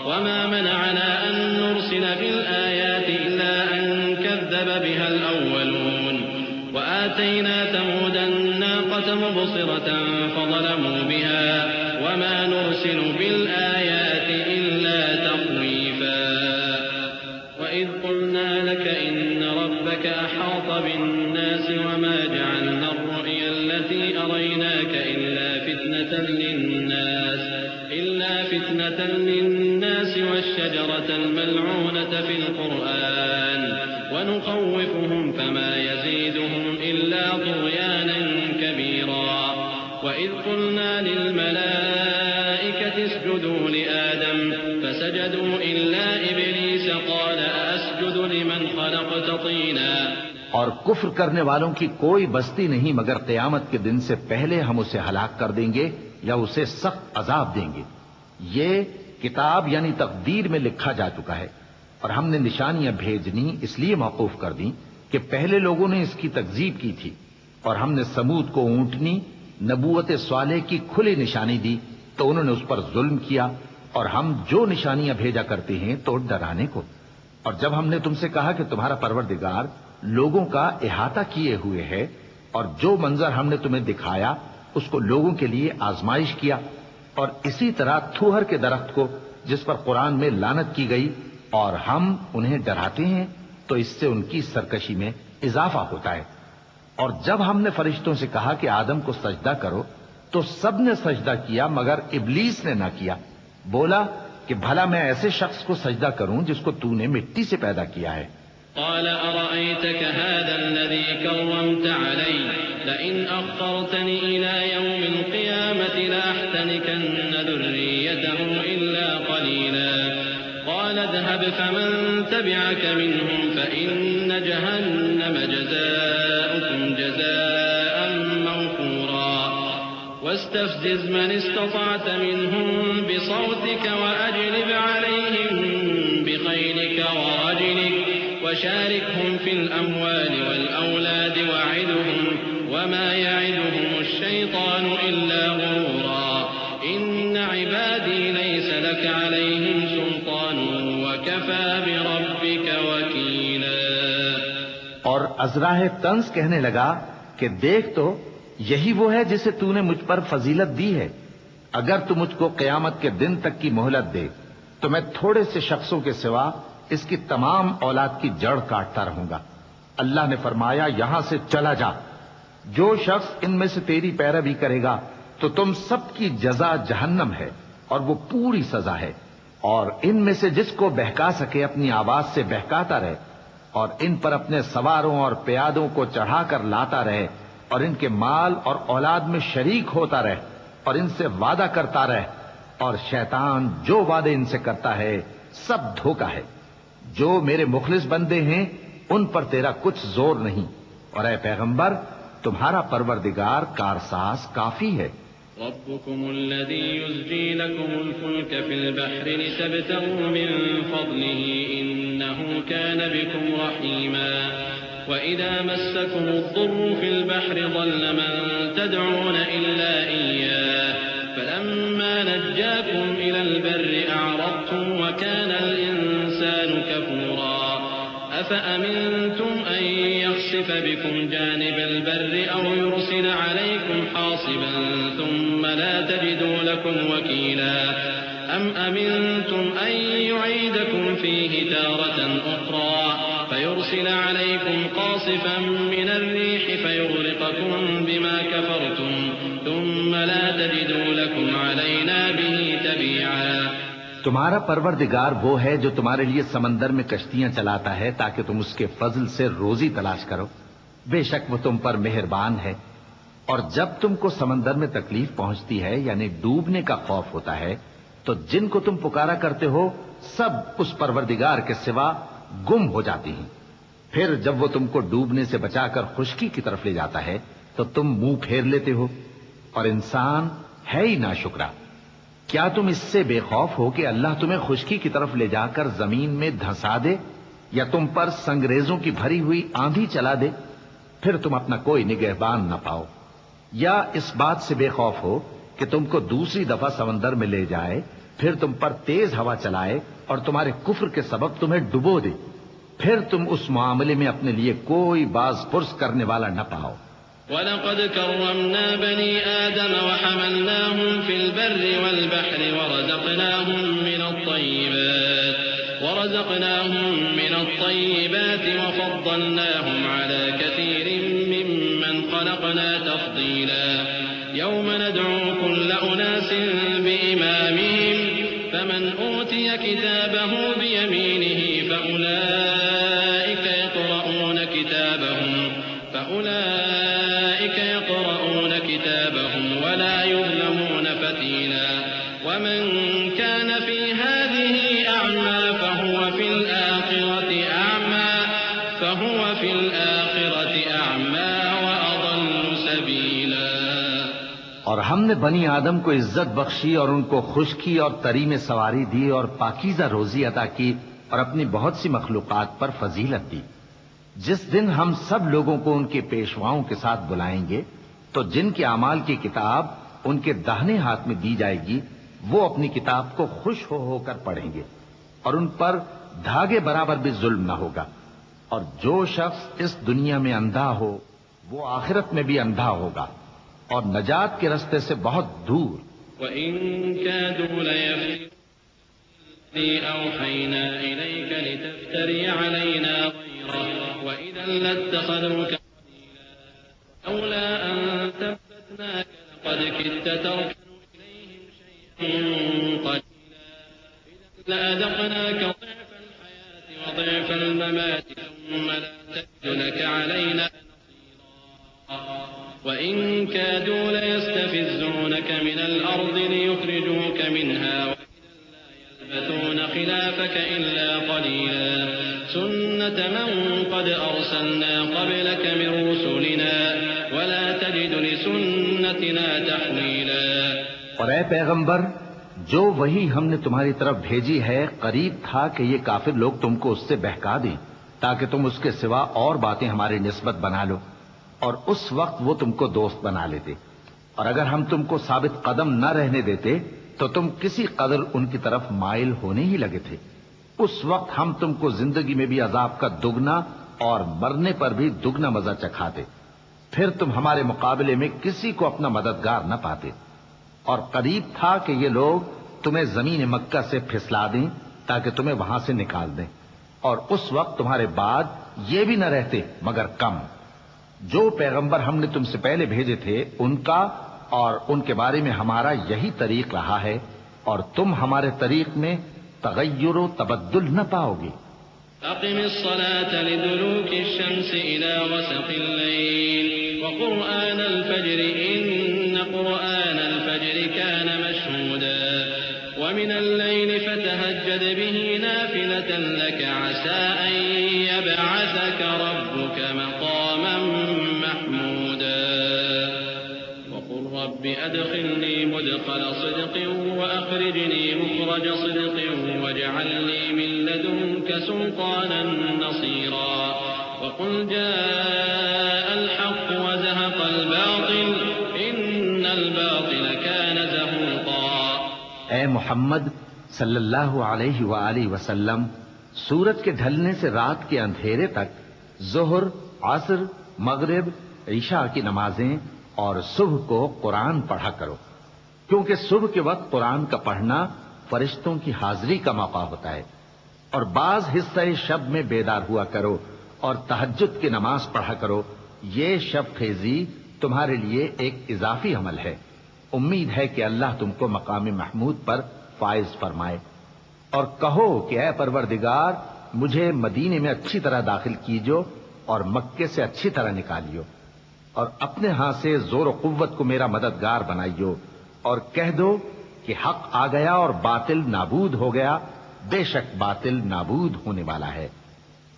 وَمَا مَنَعَنَا أَن نُّرْسِلَ بِالْآيَاتِ إِلَّا أَن كَذَّبَ بِهَا الْأَوَّلُونَ وآتينا ثمود الناقة مبصرة فظلموا بها وما نرسل بالآيات إلا تخويفا وإذ قلنا لك إن ربك أحاط بالناس وما جعلنا الرؤيا التي أريناك إلا فتنة للناس والشجرة الملعونة في القرآن ونخوفهم فما يزيدهم إلا طغيانا كبيرا وإذ قلنا للملائكة اسجدوا لآدم فسجدوا إلا إبليس قال أسجد لمن خلقت طينا۔ اور کفر کرنے والوں کی کوئی بستی نہیں مگر قیامت کے دن سے پہلے ہم اسے ہلاک کر دیں گے یا اسے سخت عذاب دیں گے۔ یہ کتاب یعنی تقدیر میں لکھا جا چکا ہے، اور ہم نے نشانیاں بھیجنی اس لیے موقوف کر دیں کہ پہلے لوگوں نے اس کی تکذیب کی تھی، اور ہم نے سمود کو اونٹنی نبوت صالح کی کھلی نشانی دی تو انہوں نے اس پر ظلم کیا، اور ہم جو نشانیاں بھیجا کرتے ہیں تو ڈرانے کو۔ اور جب ہم نے تم سے کہا کہ تمہارا پروردگار لوگوں کا احاطہ کیے ہوئے ہے، اور جو منظر ہم نے تمہیں دکھایا اس کو لوگوں کے لیے آزمائش کیا، اور اسی طرح تھوہر کے درخت کو جس پر قرآن میں لعنت کی گئی، اور ہم انہیں ڈراتے ہیں تو اس سے ان کی سرکشی میں اضافہ ہوتا ہے۔ اور جب ہم نے فرشتوں سے کہا کہ آدم کو سجدہ کرو تو سب نے سجدہ کیا مگر ابلیس نے نہ کیا، بولا کہ بھلا میں ایسے شخص کو سجدہ کروں جس کو تو نے مٹی سے پیدا کیا ہے۔ قال أرأيتك هذا الذي كرمت علي لئن أخرتني إلى يوم القيامة لأحتنكن ذريته إلا قليلا قال اذهب فمن تبعك منهم فإن جهنم جزاؤكم جزاء موفورا واستفزز من استطعت منهم بصوتك وأجلب عليهم بخيلك ورجلك وشاركهم في الأموال والأولاد وعدهم وما يعدهم الشيطان إلا غرورا إن عبادي ليس لك عليهم سلطان وكفى بربك وكيلا. اور ازراہ طنز کہنے لگا کہ دیکھ تو یہی وہ ہے جسے تو نے مجھ پر فضیلت دی ہے. اگر تو مجھ کو قیامت کے دن تک کی مہلت دے تو میں تھوڑے سے شخصوں کے سوا اس کی تمام اولاد کی جڑ کاٹتا رہوں گا. اللہ نے فرمایا یہاں سے چلا جا. جو شخص ان میں سے تیری پیروی کرے گا تو تم سب کی جزا جہنم ہے اور وہ پوری سزا ہے. اور ان میں سے جس کو بہکا سکے اپنی آواز سے بہکاتا رہے اور ان پر اپنے سواروں اور پیادوں کو چڑھا کر لاتا رہے اور ان کے مال اور اولاد میں شریک ہوتا رہے اور ان سے وعدہ کرتا رہے. اور شیطان جو وعدے ان سے کرتا ہے سب دھوکہ ہے. جو میرے مخلص بندے ہیں ان پر تیرا کچھ زور نہیں. اور اے پیغمبر تمہارا پروردگار کارساز کافی ہے. ربكم الذي يزجي لكم الفلك في البحر لتبتغوا من فضله إنه كان بكم رحيما وإذا مسكم الضر في البحر ضل من تدعون إلا إياه فلما نجاكم إلى البر أعرضتم وكان الإنسان كفورا أفأمنتم أن يخسف بكم جانب البر أو يرسل عليكم حاصبا ثم لا تجدوا لكم وكيلا أم أمنتم أن يعيدكم فيه تارة أخرى فيرسل عليكم قاصفا من الريح فيغرقكم بما كفرتم ثم لا تجدوا لكم علينا به تبيعا. تمہارا پروردگار وہ ہے جو تمہارے لیے سمندر میں کشتیاں چلاتا ہے تاکہ تم اس کے فضل سے روزی تلاش کرو. بے شک وہ تم پر مہربان ہے. اور جب تم کو سمندر میں تکلیف پہنچتی ہے یعنی ڈوبنے کا خوف ہوتا ہے تو جن کو تم پکارا کرتے ہو سب اس پروردگار کے سوا گم ہو جاتی ہیں. پھر جب وہ تم کو ڈوبنے سے بچا کر خشکی کی طرف لے جاتا ہے تو تم منہ پھیر لیتے ہو. اور انسان ہے ہی ناشکرا. کیا تم اس سے بے خوف ہو کہ اللہ تمہیں خشکی کی طرف لے جا کر زمین میں دھنسا دے یا تم پر سنگریزوں کی بھری ہوئی آندھی چلا دے پھر تم اپنا کوئی نگہبان نہ پاؤ؟ یا اس بات سے بے خوف ہو کہ تم کو دوسری دفعہ سمندر میں لے جائے پھر تم پر تیز ہوا چلائے اور تمہارے کفر کے سبب تمہیں ڈبو دے پھر تم اس معاملے میں اپنے لیے کوئی باز پرس کرنے والا نہ پاؤ. وَلَقَدْ كَرَّمْنَا بَنِي آدَمَ وَحَمَلْنَاهُمْ فِي الْبَرِّ وَالْبَحْرِ ورزقناهم من الطيبات وفضلناهم على كثير ممن خلقنا تفضيلا. يوم ندعو كل أناس بإمامهم فمن أوتي كتابه بيمينه فأولئك يقرؤون كتابهم ولا يظلمون فتيلا. ومن كان في هذه أعمى فهو في الآخرة أعمى وأضل سبيلا. اور ہم نے بنی آدم کو عزت بخشی اور ان کو خشکی اور تری میں سواری دی اور پاکیزہ روزی عطا کی اور اپنی بہت سی مخلوقات پر فضیلت دی. جس دن ہم سب لوگوں کو ان کے پیشواؤں کے ساتھ بلائیں گے تو جن کے اعمال کی کتاب ان کے داہنے ہاتھ میں دی جائے گی وہ اپنی کتاب کو خوش ہو کر پڑھیں گے اور ان پر دھاگے برابر بھی ظلم نہ ہوگا. اور جو شخص اس دنیا میں اندھا ہو وہ آخرت میں بھی اندھا ہوگا اور نجات کے رستے سے بہت دور. وَإِن كَادُوا لَيَفْتِنُونَكَ الَّذِي أَوْحَيْنَا إِلَيْكَ لِتَفْتَرِيَ عَلَيْنَا غَيْرَهُ وَإِذًا لَّاتَّخَذُوكَ خَلِيلًا لَّوْلَا أَن ثَبَّتْنَاكَ لَقَدْ كِدتَّ تَرْكَنُ إِلَيْهِمْ شَيْئًا قَلِيلًا إِذًا لَّأَذَقْنَاكَ ضِعْفَ الْحَيَاةِ وضِعْفَ الممات ثم لا تجد لك علينا نصيرا. وَإِن كَادُوا لَيَسْتَفِزُّونَكَ مِنَ الْأَرْضِ لِيُخْرِجُوكَ مِنْهَا يَلْبَثُونَ خِلَافَكَ إِلَّا قَلِيلًا سُنَّةَ مَن قَدْ أَرْسَلْنَا قَبْلَكَ مِن رُّسُلِنَا وَلَا تَجِدُ لِسُنَّتِنَا تَحْوِيلًا۔ اور اے پیغمبر، جو وہی ہم نے تمہاری طرف بھیجی ہے قریب تھا کہ یہ کافر لوگ تم کو اس سے بہکا دیں تاکہ تم اس کے سوا اور باتیں ہماری نسبت بنا لو، اور اس وقت وہ تم کو دوست بنا لیتے، اور اگر ہم تم کو ثابت قدم نہ رہنے دیتے تو تم کسی قدر ان کی طرف مائل ہونے ہی لگے تھے۔ اس وقت ہم تم کو زندگی میں بھی عذاب کا دگنا اور مرنے پر بھی دگنا مزہ چکھاتے، پھر تم ہمارے مقابلے میں کسی کو اپنا مددگار نہ پاتے، اور قریب تھا کہ یہ لوگ تمہیں زمین مکہ سے پھسلا دیں تاکہ تمہیں وہاں سے نکال دیں، اور اس وقت تمہارے بعد یہ بھی نہ رہتے مگر کم۔ جو پیغمبر ہم نے تم سے پہلے بھیجے تھے ان کا اور ان کے بارے میں ہمارا یہی طریق رہا ہے، اور تم ہمارے طریق میں تغیر و تبدل نہ پاؤ گے۔ أقم الصلاة لدلوك الشمس إلى غسق الليل وقرآن الفجر إن قرآن الفجر كان مشهودا ومن الليل فتهجد به نافلة لك عسى أن يبعثك ربك مقاما محمودا وقل رب أدخلني مدخل صدق وأخرجني مخرج صدق واجعل لي من لدنك سلطانا نصيرا وقل جاء الحق وزهق الباطل إن الباطل كان زهوقا۔ اے محمد صلی اللہ علیہ وآلہ وسلم، سورج کے ڈھلنے سے رات کے اندھیرے تک ظہر، عصر، مغرب، عشاء کی نمازیں اور صبح کو قرآن پڑھا کرو، کیونکہ صبح کے وقت قرآن کا پڑھنا فرشتوں کی حاضری کا موقع ہوتا ہے، اور بعض حصہ شب میں بیدار ہوا کرو اور تہجد کی نماز پڑھا کرو، یہ شب خیزی تمہارے لیے ایک اضافی عمل ہے۔ امید ہے کہ اللہ تم کو مقام محمود پر فائز فرمائے۔ اور کہو کہ اے پروردگار، مجھے مدینے میں اچھی طرح داخل کیجو اور مکے سے اچھی طرح نکالیو، اور اپنے ہاں سے زور و قوت کو میرا مددگار بنائیو، اور کہہ دو کہ حق آ گیا اور باطل نابود ہو گیا، بے شک باطل نابود ہونے والا ہے۔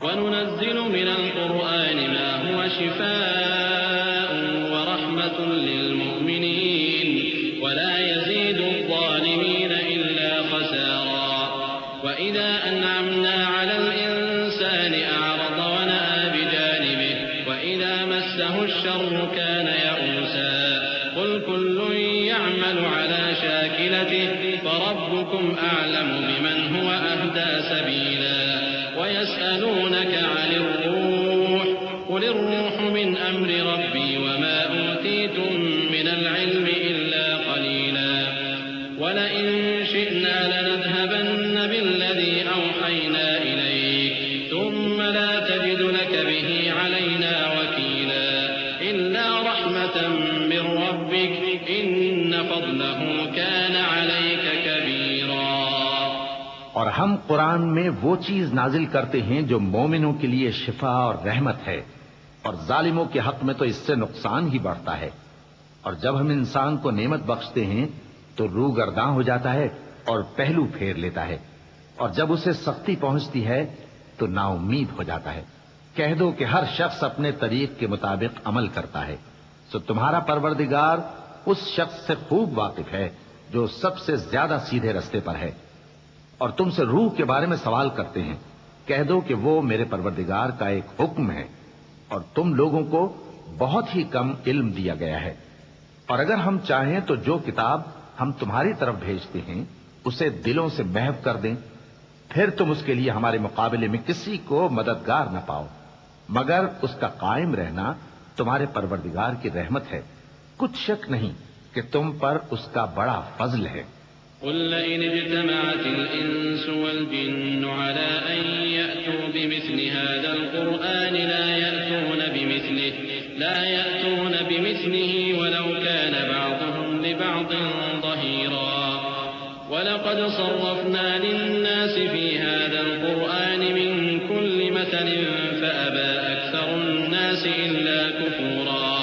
وَنُنَزِّلُ مِنَ الْقُرْآنِ مَا هُوَ شِفَاءٌ وَرَحْمَةٌ لِّلْمُؤْمِنِينَ وَلَا يَزِيدُ الظَّالِمِينَ إِلَّا خَسَارًا وَإِذَا أَنْعَمْنَا عَلَى الْإِنسَانِ أَعْرَضَ وَنَأَىٰ بِجَانِبِهِ وَإِذَا مَسَّهُ الشَّرُّ كَانَ يَئُوسًا قُلْ كُلٌّ يَعْمَلُ عَلَىٰ شَاكِلَتِهِ فَرَبُّكُمْ أَعْلَمُ بِمَنْ هُوَ أَهْدَىٰ سَبِيلًا وَيَسْأَلُونَكَ عَنِ الرُّوحِ قُلِ الرُّوحُ مِنْ أَمْرِ رَبِّي وَمَا أُوتِيتُم مِّنَ الْعِلْمِ إِلَّا قَلِيلًا وَلَئِن شِئْنَا لَنَذْهَبَنَّ بِالَّذِي أَوْحَيْنَا إِلَيْكَ ثُمَّ لَا تَجِدُ لَكَ بِهِ عَلَيْنَا وَكِيلًا إِلَّا رَحْمَةً مِّن رَّبِّكَ إِنَّ فَضْلَهُ كَانَ عَلَيْكَ كَبِيرًا۔ اور ہم قرآن میں وہ چیز نازل کرتے ہیں جو مومنوں کے لیے شفا اور رحمت ہے، اور ظالموں کے حق میں تو اس سے نقصان ہی بڑھتا ہے۔ اور جب ہم انسان کو نعمت بخشتے ہیں تو روح گرداں ہو جاتا ہے اور پہلو پھیر لیتا ہے، اور جب اسے سختی پہنچتی ہے تو نا امید ہو جاتا ہے۔ کہہ دو کہ ہر شخص اپنے طریق کے مطابق عمل کرتا ہے، سو تمہارا پروردگار اس شخص سے خوب واقف ہے جو سب سے زیادہ سیدھے رستے پر ہے۔ اور تم سے روح کے بارے میں سوال کرتے ہیں، کہہ دو کہ وہ میرے پروردگار کا ایک حکم ہے، اور تم لوگوں کو بہت ہی کم علم دیا گیا ہے۔ اور اگر ہم چاہیں تو جو کتاب ہم تمہاری طرف بھیجتے ہیں اسے دلوں سے محو کر دیں، پھر تم اس کے لیے ہمارے مقابلے میں کسی کو مددگار نہ پاؤ، مگر اس کا قائم رہنا تمہارے پروردگار کی رحمت ہے، کچھ شک نہیں کہ تم پر اس کا بڑا فضل ہے۔ قل لئن اجتمعت الإنس والجن على أن يأتوا بمثل هذا القرآن لا يأتون بمثله ولو كان بعضهم لبعض ظهيرا ولقد صرفنا للناس في هذا القرآن من كل مثل فأبى أكثر الناس إلا كفورا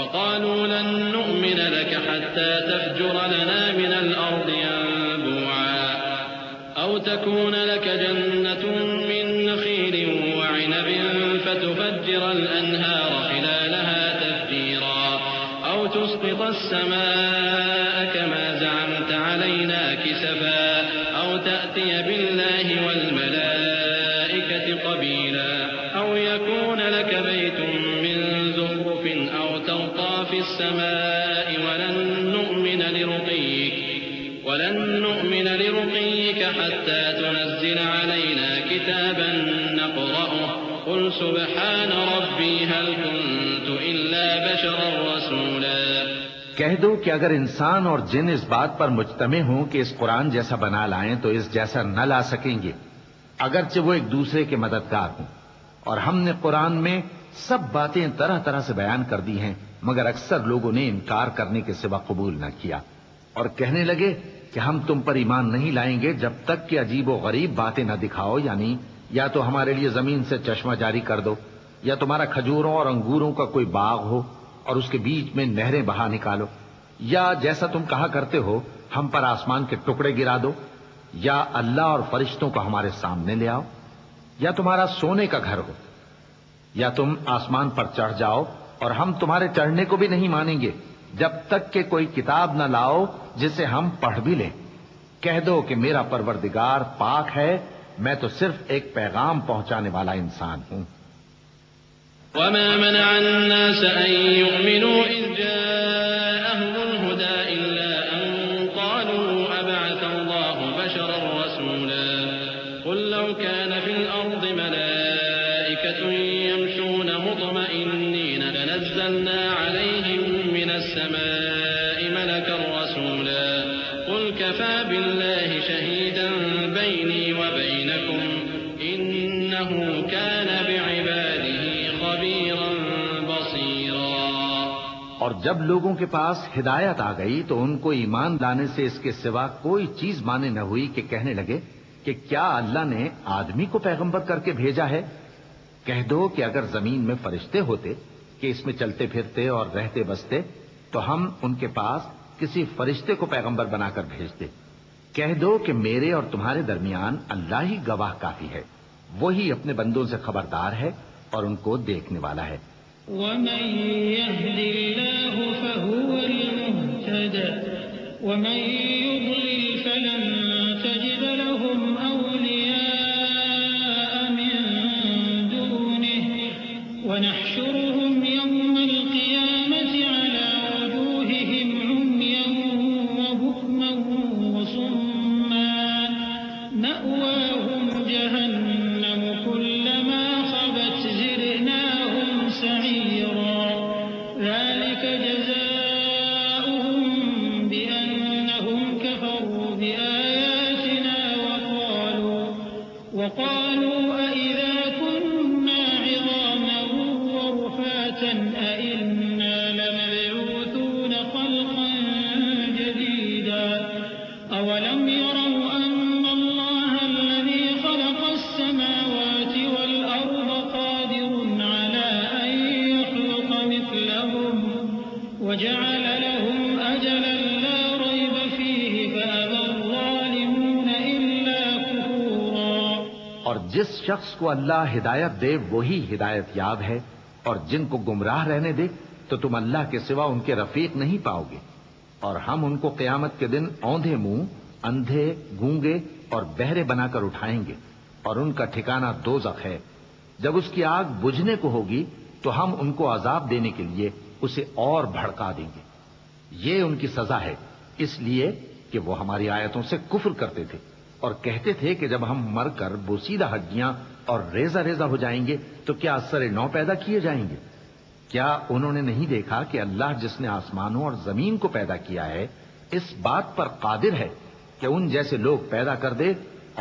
وقالوا لن نؤمن لك حتى تفجر لنا من الأرض ينبوعا أو تكون لك جنة من نخيل وعنب فتفجر الأنهار خلالها تفجيرا أو تسقط السماء كما زعمت علينا كسفا أو تأتي بالله والملائكة قبيلا أو يكون لك بيت من زخرف أو ترقى في السماء ولن نؤمن لرقيك حتى تنزل علينا كتابا نقرأه قل سبحان ربي هل كنت إلا بشرا رسولا۔ کہہ دو کہ اگر انسان اور جن اس بات پر مجتمع ہوں کہ اس قرآن جیسا بنا لائیں تو اس جیسا نہ لا سکیں گے، اگرچہ وہ ایک دوسرے کے مددگار ہوں۔ اور ہم نے قرآن میں سب باتیں طرح طرح سے بیان کر دی ہیں، مگر اکثر لوگوں نے انکار کرنے کے سوا قبول نہ کیا، اور کہنے لگے کہ ہم تم پر ایمان نہیں لائیں گے جب تک کہ عجیب و غریب باتیں نہ دکھاؤ، یعنی یا تو ہمارے لیے زمین سے چشمہ جاری کر دو، یا تمہارا کھجوروں اور انگوروں کا کوئی باغ ہو اور اس کے بیچ میں نہریں بہا نکالو، یا جیسا تم کہا کرتے ہو ہم پر آسمان کے ٹکڑے گرا دو، یا اللہ اور فرشتوں کو ہمارے سامنے لے آؤ، یا تمہارا سونے کا گھر ہو، یا تم آسمان پر چڑھ جاؤ اور ہم تمہارے چڑھنے کو بھی نہیں مانیں گے جب تک کہ کوئی کتاب نہ لاؤ جسے ہم پڑھ بھی لیں۔ کہہ دو کہ میرا پروردگار پاک ہے، میں تو صرف ایک پیغام پہنچانے والا انسان ہوں۔ وما منع الناس أن يؤمنوا إذ جاءهم الهدى إلا أن قالوا أبعث الله بشرا رسولا قل لو كان في الأرض ملائكة يمشون مطمئنين لنزلنا عليهم من السماء ملكا رسولا قل كفى بالله شهيدا بيني وبينكم إنه كان بعباده خبيرا بصيرا۔ اور جب لوگوں کے پاس ہدایت آ گئی تو ان کو ایمان لانے سے اس کے سوا کوئی چیز مانے نہ ہوئی کہ کہنے لگے کہ کیا اللہ نے آدمی کو پیغمبر کر کے بھیجا ہے؟ کہہ دو کہ اگر زمین میں فرشتے ہوتے کہ اس میں چلتے پھرتے اور رہتے بستے تو ہم ان کے پاس کسی فرشتے کو پیغمبر بنا کر بھیجتے۔ کہہ دو کہ میرے اور تمہارے درمیان اللہ ہی گواہ کافی ہے، وہی اپنے بندوں سے خبردار ہے اور ان کو دیکھنے والا ہے۔ ومن يهد الله فهو المهتد ومن يضلل فلن تجد لهم أولياء من دونه ونحشرهم يوم القيامة على وجوههم عميا وبكما وصما مأواهم جهنم كلما خبت زدناهم سعيرا ذلك جزاؤهم بأنهم كفروا بآياتنا وقالوا أئذا كنا عظاما ورفاتا أئنا لمبعوثون خلقا جديدا أولم يروا أن الله الذي خلق السماوات والأرض قادر على أن يخلق مثلهم وجعل لهم أجلا لا ريب فيه فأبى الظالمون إلا كفورا۔ اور جس شخص کو اللہ ہدایت دے وہی ہدایت یاب ہے، اور جن کو گمراہ رہنے دے تو تم اللہ کے سوا ان کے رفیق نہیں پاؤ گے۔ اور ہم ان کو قیامت کے دن اوندھے منہ، اندھے، گونگے اور بہرے بنا کر اٹھائیں گے، اور ان کا ٹھکانہ دوزخ ہے۔ جب اس کی آگ بجھنے کو ہوگی تو ہم ان کو عذاب دینے کے لیے اسے اور بھڑکا دیں گے۔ یہ ان کی سزا ہے، اس لیے کہ وہ ہماری آیتوں سے کفر کرتے تھے اور کہتے تھے کہ جب ہم مر کر بوسیدہ ہڈیاں اور ریزہ ریزہ ہو جائیں گے تو کیا اثر نو پیدا کیے جائیں گے؟ کیا انہوں نے نہیں دیکھا کہ اللہ جس نے آسمانوں اور زمین کو پیدا کیا ہے اس بات پر قادر ہے کہ ان جیسے لوگ پیدا کر دے،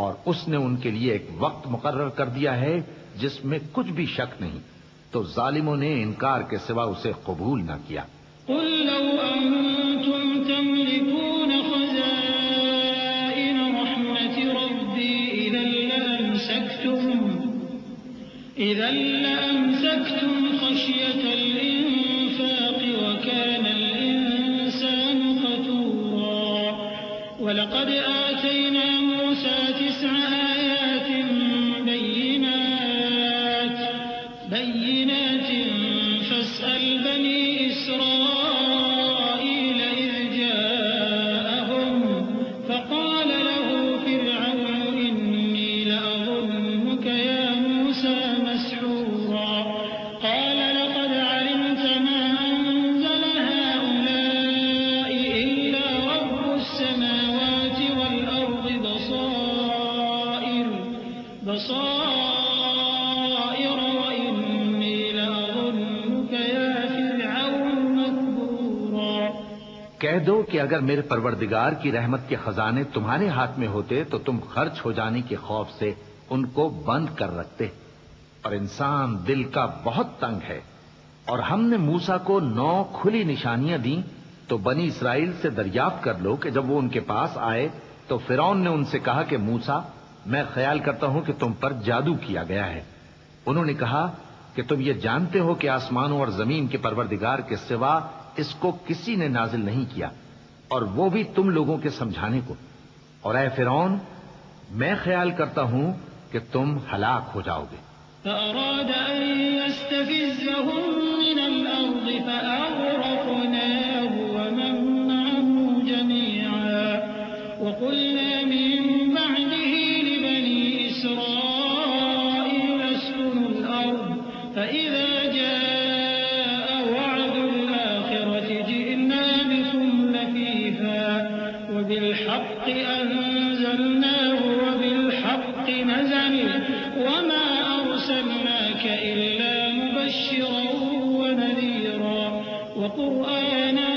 اور اس نے ان کے لیے ایک وقت مقرر کر دیا ہے جس میں کچھ بھی شک نہیں، تو ظالموں نے انکار کے سوا اسے قبول نہ کیا۔ قل لو أنتم تملكون خزائن رحمة ربي إذا لأمسكتم خشية الإنفاق الْإِنفَاقِ وَكَانَ الْإِنسَانُ قَتُورًا وَلَقَدْ آتَيْنَا مُوسَى 9 آيَاتٍ بَيِّنَاتٍ فَاسْأَلْ بَنِي إِسْرَائِيلَ إِذْ جَاءَهُمْ فَقَالَ لَهُ فِرْعَوْنُ إِنِّي لَأَظُنُّكَ يَا مُوسَى مَسْحُورًا قَالَ لَقَدْ عَلِمْتَ مَا أَنزَلَ هَٰؤُلَاءِ إِلَّا رَبُّ السَّمَاوَاتِ وَالْأَرْضِ بَصَائِرَ وَإِنِّي لَأَظُنُّكَ يَا فِرْعَوْنُ مَثْبُورًا کہہ دو کہ اگر میرے پروردگار کی رحمت کے خزانے تمہارے ہاتھ میں ہوتے تو تم خرچ ہو جانے کے خوف سے ان کو بند کر رکھتے، اور انسان دل کا بہت تنگ ہے۔ اور ہم نے موسیٰ کو 9 کھلی نشانیاں دیں، تو بنی اسرائیل سے دریافت کر لو کہ جب وہ ان کے پاس آئے تو فرعون نے ان سے کہا کہ موسیٰ، میں خیال کرتا ہوں کہ تم پر جادو کیا گیا ہے۔ انہوں نے کہا کہ تم یہ جانتے ہو کہ آسمانوں اور زمین کے پروردگار کے سوا اس کو کسی نے نازل نہیں کیا، اور وہ بھی تم لوگوں کے سمجھانے کو، اور اے فرعون، میں خیال کرتا ہوں کہ تم ہلاک ہو جاؤ گے۔ فأراد أن يستفزهم من الأرض فأغرقناه ومن معه جميعا وقلنا من بعده لبني إسرائيل اسكنوا الأرض فإذا جاء وعد الآخرة جئنا بكم لفيفا وبالحق أنزلناه وبالحق نزل وما أرسلناك إلا مبشرا ونذيرا وقرآنا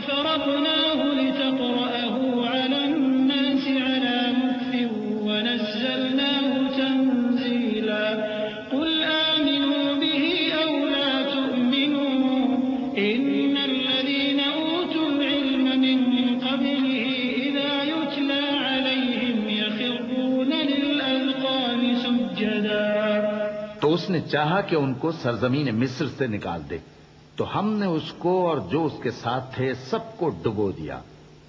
فرقناه لتقرأه على الناس على مكث ونزلناه تنزيلا قل آمنوا به أو لا تؤمنوا إن الذين أوتوا العلم من قبله إذا يتلى عليهم يخرون للأذقان سجدا۔ تو اس نے چاہا کہ ان کو سرزمین مصر سے نکال دے، تو ہم نے اس کو اور جو اس کے ساتھ تھے سب کو ڈبو دیا،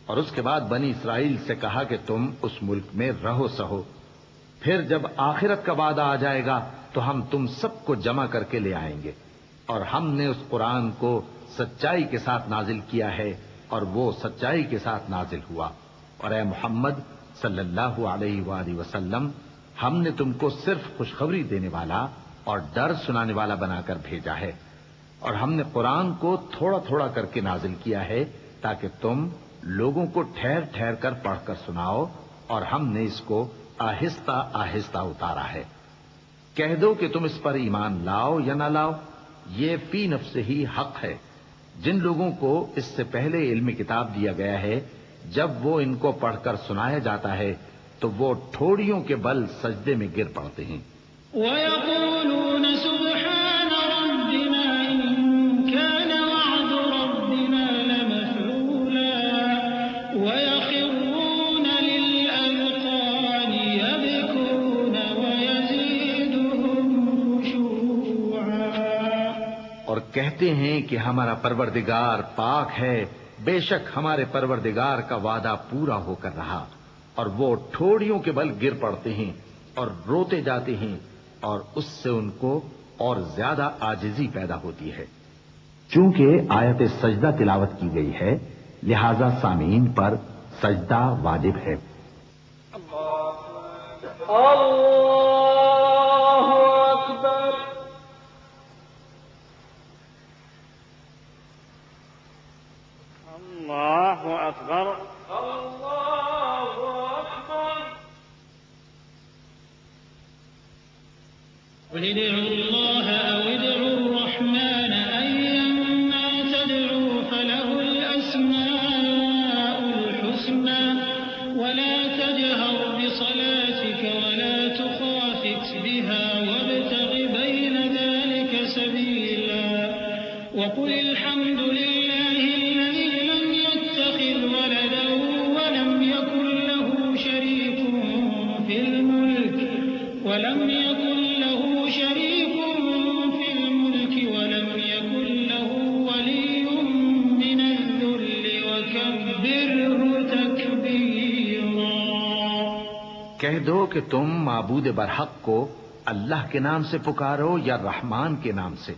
اور اس کے بعد بنی اسرائیل سے کہا کہ تم اس ملک میں رہو سہو، پھر جب آخرت کا وعدہ آ جائے گا تو ہم تم سب کو جمع کر کے لے آئیں گے۔ اور ہم نے اس قرآن کو سچائی کے ساتھ نازل کیا ہے، اور وہ سچائی کے ساتھ نازل ہوا۔ اور اے محمد صلی اللہ علیہ وآلہ وسلم، ہم نے تم کو صرف خوشخبری دینے والا اور ڈر سنانے والا بنا کر بھیجا ہے، اور ہم نے قرآن کو تھوڑا تھوڑا کر کے نازل کیا ہے تاکہ تم لوگوں کو ٹھہر ٹھہر کر پڑھ کر سناؤ، اور ہم نے اس کو آہستہ آہستہ اتارا ہے۔ کہہ دو کہ تم اس پر ایمان لاؤ یا نہ لاؤ، یہ فی نفس ہی حق ہے۔ جن لوگوں کو اس سے پہلے علم کتاب دیا گیا ہے، جب وہ ان کو پڑھ کر سنایا جاتا ہے تو وہ ٹھوڑیوں کے بل سجدے میں گر پڑتے ہیں۔ وَيَقُولُونَ سُبْحَانَ رَبِّنَا إِن كَانَ وَعْدُ رَبِّنَا لَمَفْعُولًا وَيَخِرُّونَ لِلْأَذْقَانِ يَبْكُونَ وَيَزِيدُهُمْ خُشُوعًا۔ اور کہتے ہیں کہ ہمارا پروردگار پاک ہے، بے شک ہمارے پروردگار کا وعدہ پورا ہو کر رہا، اور وہ ٹھوڑیوں کے بل گر پڑتے ہیں اور روتے جاتے ہیں، اور اس سے ان کو اور زیادہ عاجزی پیدا ہوتی ہے۔ چونکہ آیت سجدہ تلاوت کی گئی ہے، لہذا سامعین پر سجدہ واجب ہے۔ اللہ اکبر۔ اللہ اکبر۔ اللہ اکبر۔ قل ادعوا الله أو ادعوا الرحمن أيما تدعوا فله الأسماء الحسنى ولا تجهر بصلاتك ولا تخافت بها وابتغ بين ذلك سبيلا وقل الحمد لله الذي لم يتخذ ولدا ولم يكن له شريك في الملك ولم يكن له شريك في الملك ولم يكن له کہہ دو کہ تم معبود برحق کو اللہ کے نام سے پکارو یا رحمان کے نام سے،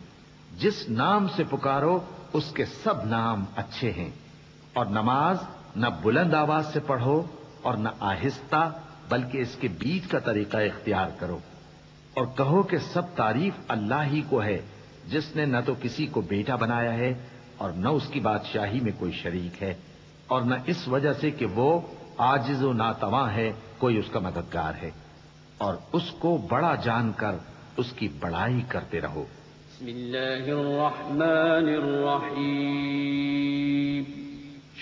جس نام سے پکارو اس کے سب نام اچھے ہیں، اور نماز نہ بلند آواز سے پڑھو اور نہ آہستہ، بلکہ اس کے بیچ کا طریقہ اختیار کرو، اور کہو کہ سب تعریف اللہ ہی کو ہے جس نے نہ تو کسی کو بیٹا بنایا ہے اور نہ اس کی بادشاہی میں کوئی شریک ہے، اور نہ اس وجہ سے کہ وہ عاجز و ناتواں ہے کوئی اس کا مددگار ہے، اور اس کو بڑا جان کر اس کی بڑائی کرتے رہو۔ بسم اللہ الرحمن الرحیم۔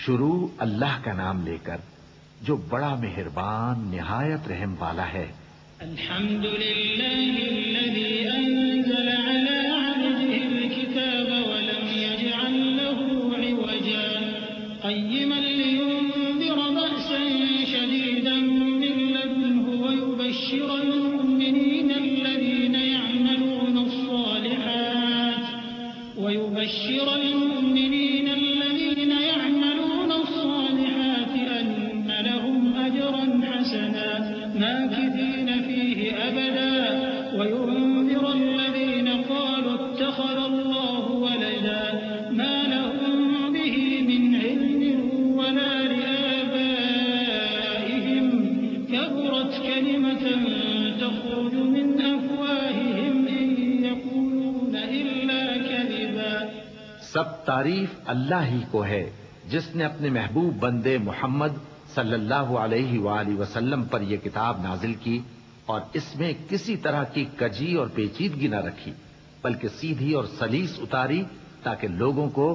شروع اللہ کا نام لے کر جو بڑا مہربان نہایت رحم والا ہے۔ الحمد لله الذي أنزل على عبده الكتاب ولم يجعل له عوجا قيما لينذر بأسا شديدا من لدنه ويبشر المؤمنين الذين يعملون الصالحات أن لهم أجرا حسنا ماكثين فيه أبدا وينذر الذين قالوا اتخذ الله ولدا ما لهم به من علم ولا لآبائهم كبرت كلمة تخرج من أفواههم إن يقولون إلا كذبا۔ سب تعریف اللہ ہی کو ہے جس نے اپنے محبوب بندے محمد صلی اللہ علیہ وآلہ وسلم پر یہ کتاب نازل کی اور اس میں کسی طرح کی کجی اور پیچیدگی نہ رکھی، بلکہ سیدھی اور سلیس اتاری تاکہ لوگوں کو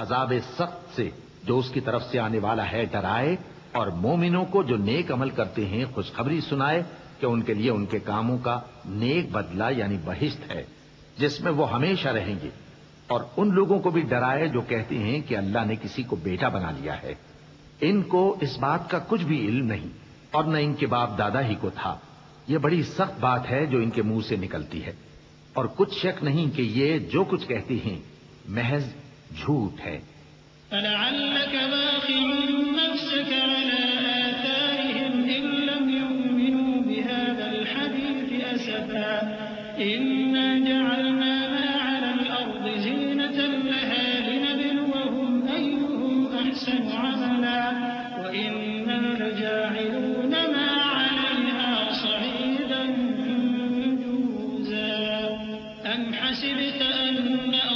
عذاب سخت سے جو اس کی طرف سے آنے والا ہے ڈرائے، اور مومنوں کو جو نیک عمل کرتے ہیں خوشخبری سنائے کہ ان کے لیے ان کے کاموں کا نیک بدلہ یعنی بہشت ہے جس میں وہ ہمیشہ رہیں گے، اور ان لوگوں کو بھی ڈرائے جو کہتے ہیں کہ اللہ نے کسی کو بیٹا بنا لیا ہے۔ ان کو اس بات کا کچھ بھی علم نہیں اور نہ ان کے باپ دادا ہی کو تھا۔ یہ بڑی سخت بات ہے جو ان کے منہ سے نکلتی ہے، اور کچھ شک نہیں کہ یہ جو کچھ کہتے ہیں محض جھوٹ ہے۔ فلعلك باخع نفسك على آثارهم إن لم يؤمنوا بهذا الحديث أسفا إنا جعلنا ما على الأرض زينة لها لنبلوهم أيهم أحسن عملا وإنا لجاعلون ما عليها صعيدا جرزا أم حسبت أن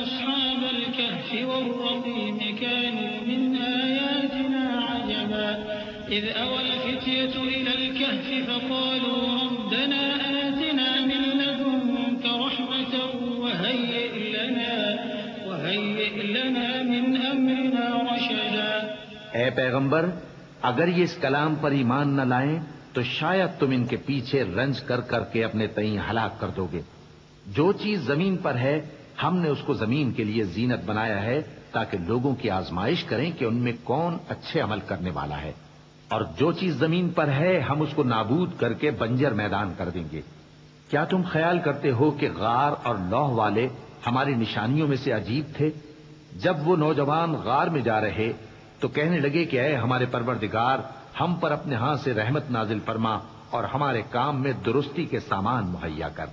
أصحاب الكهف والرقيم كانوا من آياتنا عجبا إذ أوى الفتية إلى الكهف فقالوا ربنا آتنا من لدنك رحمة وهيئ لنا من أمرنا رشدا۔ اے پیغمبر، اگر یہ اس کلام پر ایمان نہ لائیں تو شاید تم ان کے پیچھے رنج کر کر کے اپنے تئیں ہلاک کر دو گے۔ جو چیز زمین پر ہے ہم نے اس کو زمین کے لیے زینت بنایا ہے تاکہ لوگوں کی آزمائش کریں کہ ان میں کون اچھے عمل کرنے والا ہے، اور جو چیز زمین پر ہے ہم اس کو نابود کر کے بنجر میدان کر دیں گے۔ کیا تم خیال کرتے ہو کہ غار اور لوح والے ہماری نشانیوں میں سے عجیب تھے؟ جب وہ نوجوان غار میں جا رہے تو کہنے لگے کہ اے ہمارے پروردگار، ہم پر اپنے ہاں سے رحمت نازل فرما اور ہمارے کام میں درستی کے سامان مہیا کر۔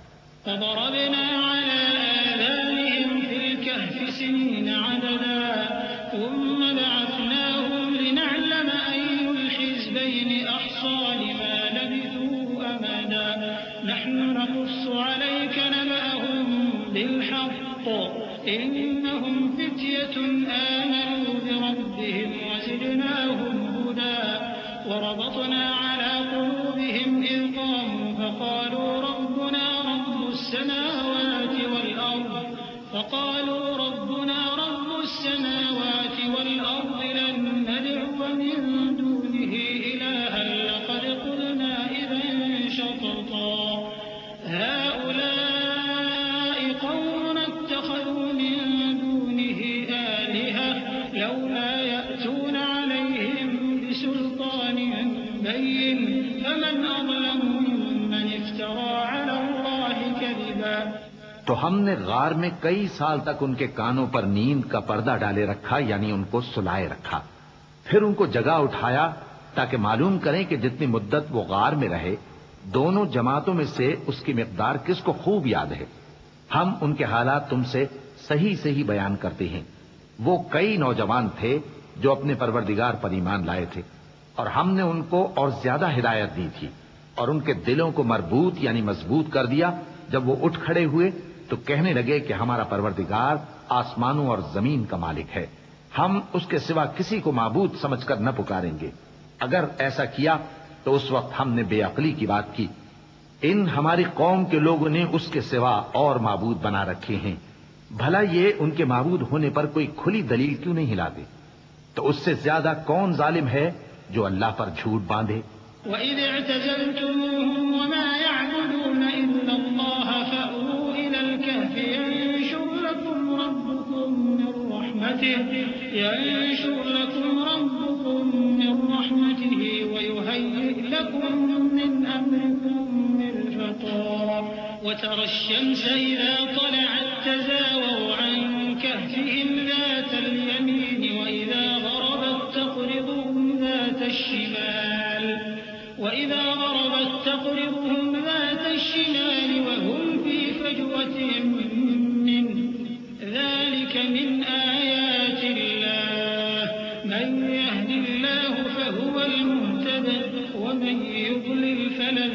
فضربنا على آذانهم في الكهف سنين عددا ثم بعثناهم لنعلم أي الحزبين أحصى لما لبثوا أمدا نحن نقص عليك نبأهم بالحق إنهم فتية آمنوا بربهم وزدناهم هدى وربطنا على قلوبهم إذ قاموا فقالوا ربنا رب السماوات والأرض لن ندعو من دونه إلها لقد قلنا إذا شططا هؤلاء قوم اتخذوا من دونه آلهة لولا يأتون عليهم بسلطان بين فمن أظلم ممن افترى على الله كذبا۔ تو ہم نے غار میں کئی سال تک ان کے کانوں پر نیند کا پردہ ڈالے رکھا، یعنی ان کو سلائے رکھا، پھر ان کو جگا اٹھایا تاکہ معلوم کریں کہ جتنی مدت وہ غار میں رہے دونوں جماعتوں میں سے اس کی مقدار کس کو خوب یاد ہے؟ ہم ان کے حالات تم سے صحیح بیان کرتے ہیں۔ وہ کئی نوجوان تھے جو اپنے پروردگار پر ایمان لائے تھے، اور ہم نے ان کو اور زیادہ ہدایت دی تھی، اور ان کے دلوں کو مربوط یعنی مضبوط کر دیا۔ جب وہ اٹھ کھڑے ہوئے تو کہنے لگے کہ ہمارا پروردگار آسمانوں اور زمین کا مالک ہے، ہم اس کے سوا کسی کو معبود سمجھ کر نہ پکاریں گے۔ اگر ایسا کیا تو اس وقت ہم نے بے عقلی کی بات کی۔ ان ہماری قوم کے لوگوں نے اس کے سوا اور معبود بنا رکھے ہیں، بھلا یہ ان کے معبود ہونے پر کوئی کھلی دلیل کیوں نہیں ہلاتے؟ تو اس سے زیادہ کون ظالم ہے جو اللہ پر جھوٹ باندھے؟ وَإِذِ اعْتَزَلْتُمُوهُمْ وَمَا يَعْبُدُونَ إِلَّا اللَّهَ فَأْوُوا إِلَى الْكَهْفِ يَنشُرْ لَكُمْ رَبُّكُم مِّن رَّحْمَتِهِ وَيُهَيِّئْ لَكُم مِّنْ أَمْرِكُم مِّرْفَقًا وَتَرَى الشَّمْسَ إِذَا طَلَعَت تَّزَاوَرُ عَن كَهْفِهِمْ ذَاتَ الْيَمِينِ وَإِذَا غَرَبَت تَّقْرِضُهُمْ ذَاتَ الشِّمَالِ وَهُمْ فِي فَجْوَةٍ مِّنْهُ ذَلِكَ مِنْ آيَاتِ اللَّهِ مَن يَهْدِ اللَّهُ فَهُوَ الْمُهْتَدِ وَمَن يُضْلِلْ فَلَن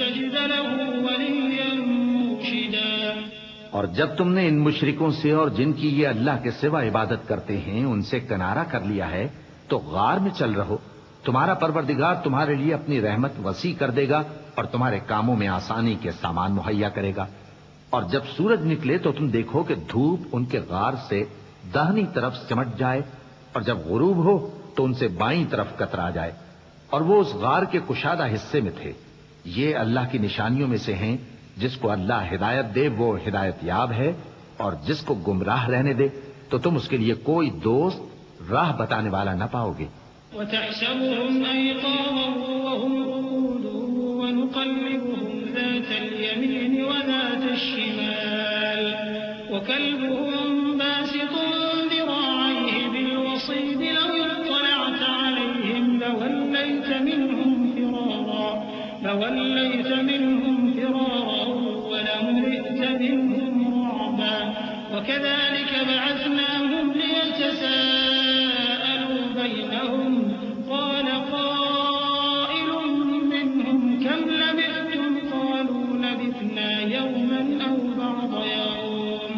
تَجِدَ لَهُ وَلِيًّا مُّرْشِدًا۔ اور جب تم نے ان مشرکوں سے اور جن کی یہ اللہ کے سوا عبادت کرتے ہیں ان سے کنارہ کر لیا ہے تو غار میں چل رہو، تمہارا پروردگار تمہارے لیے اپنی رحمت وسیع کر دے گا اور تمہارے کاموں میں آسانی کے سامان مہیا کرے گا۔ اور جب سورج نکلے تو تم دیکھو کہ دھوپ ان کے غار سے داہنی طرف سمٹ جائے، اور جب غروب ہو تو ان سے بائیں طرف کترا جائے، اور وہ اس غار کے کشادہ حصے میں تھے۔ یہ اللہ کی نشانیوں میں سے ہیں، جس کو اللہ ہدایت دے وہ ہدایت یاب ہے، اور جس کو گمراہ رہنے دے تو تم اس کے لیے کوئی دوست راہ بتانے والا نہ پاؤ گے۔ وَتَحْسَبُهُمْ أَيْقَاظًا وَهُمْ رُقُودٌ وَنُقَلِّبُهُمْ ذَاتَ الْيَمِينِ وَذَاتَ الشِّمَالِ وَكَلْبُهُمْ بَاسِطٌ ذِرَاعَيْهِ بِالْوَصِيدِ لَوِ اطَّلَعْتَ عَلَيْهِمْ لَوَلَّيْتَ مِنْهُمْ فِرَارًا وَلَمُلِئْتَ مِنْهُمْ رُعْبًا وَكَذَلِكَ بَعَثْنَاهُمْ لِيَتَسَاءَلُوا بَيْنَهُمْ قَالَ قَائِلٌ مِّنْهُمْ كَمْ لَبِثْتُمْ قَالُوا لَبِثْنَا يَوْمًا أَوْ بَعْضَ يَوْمٍ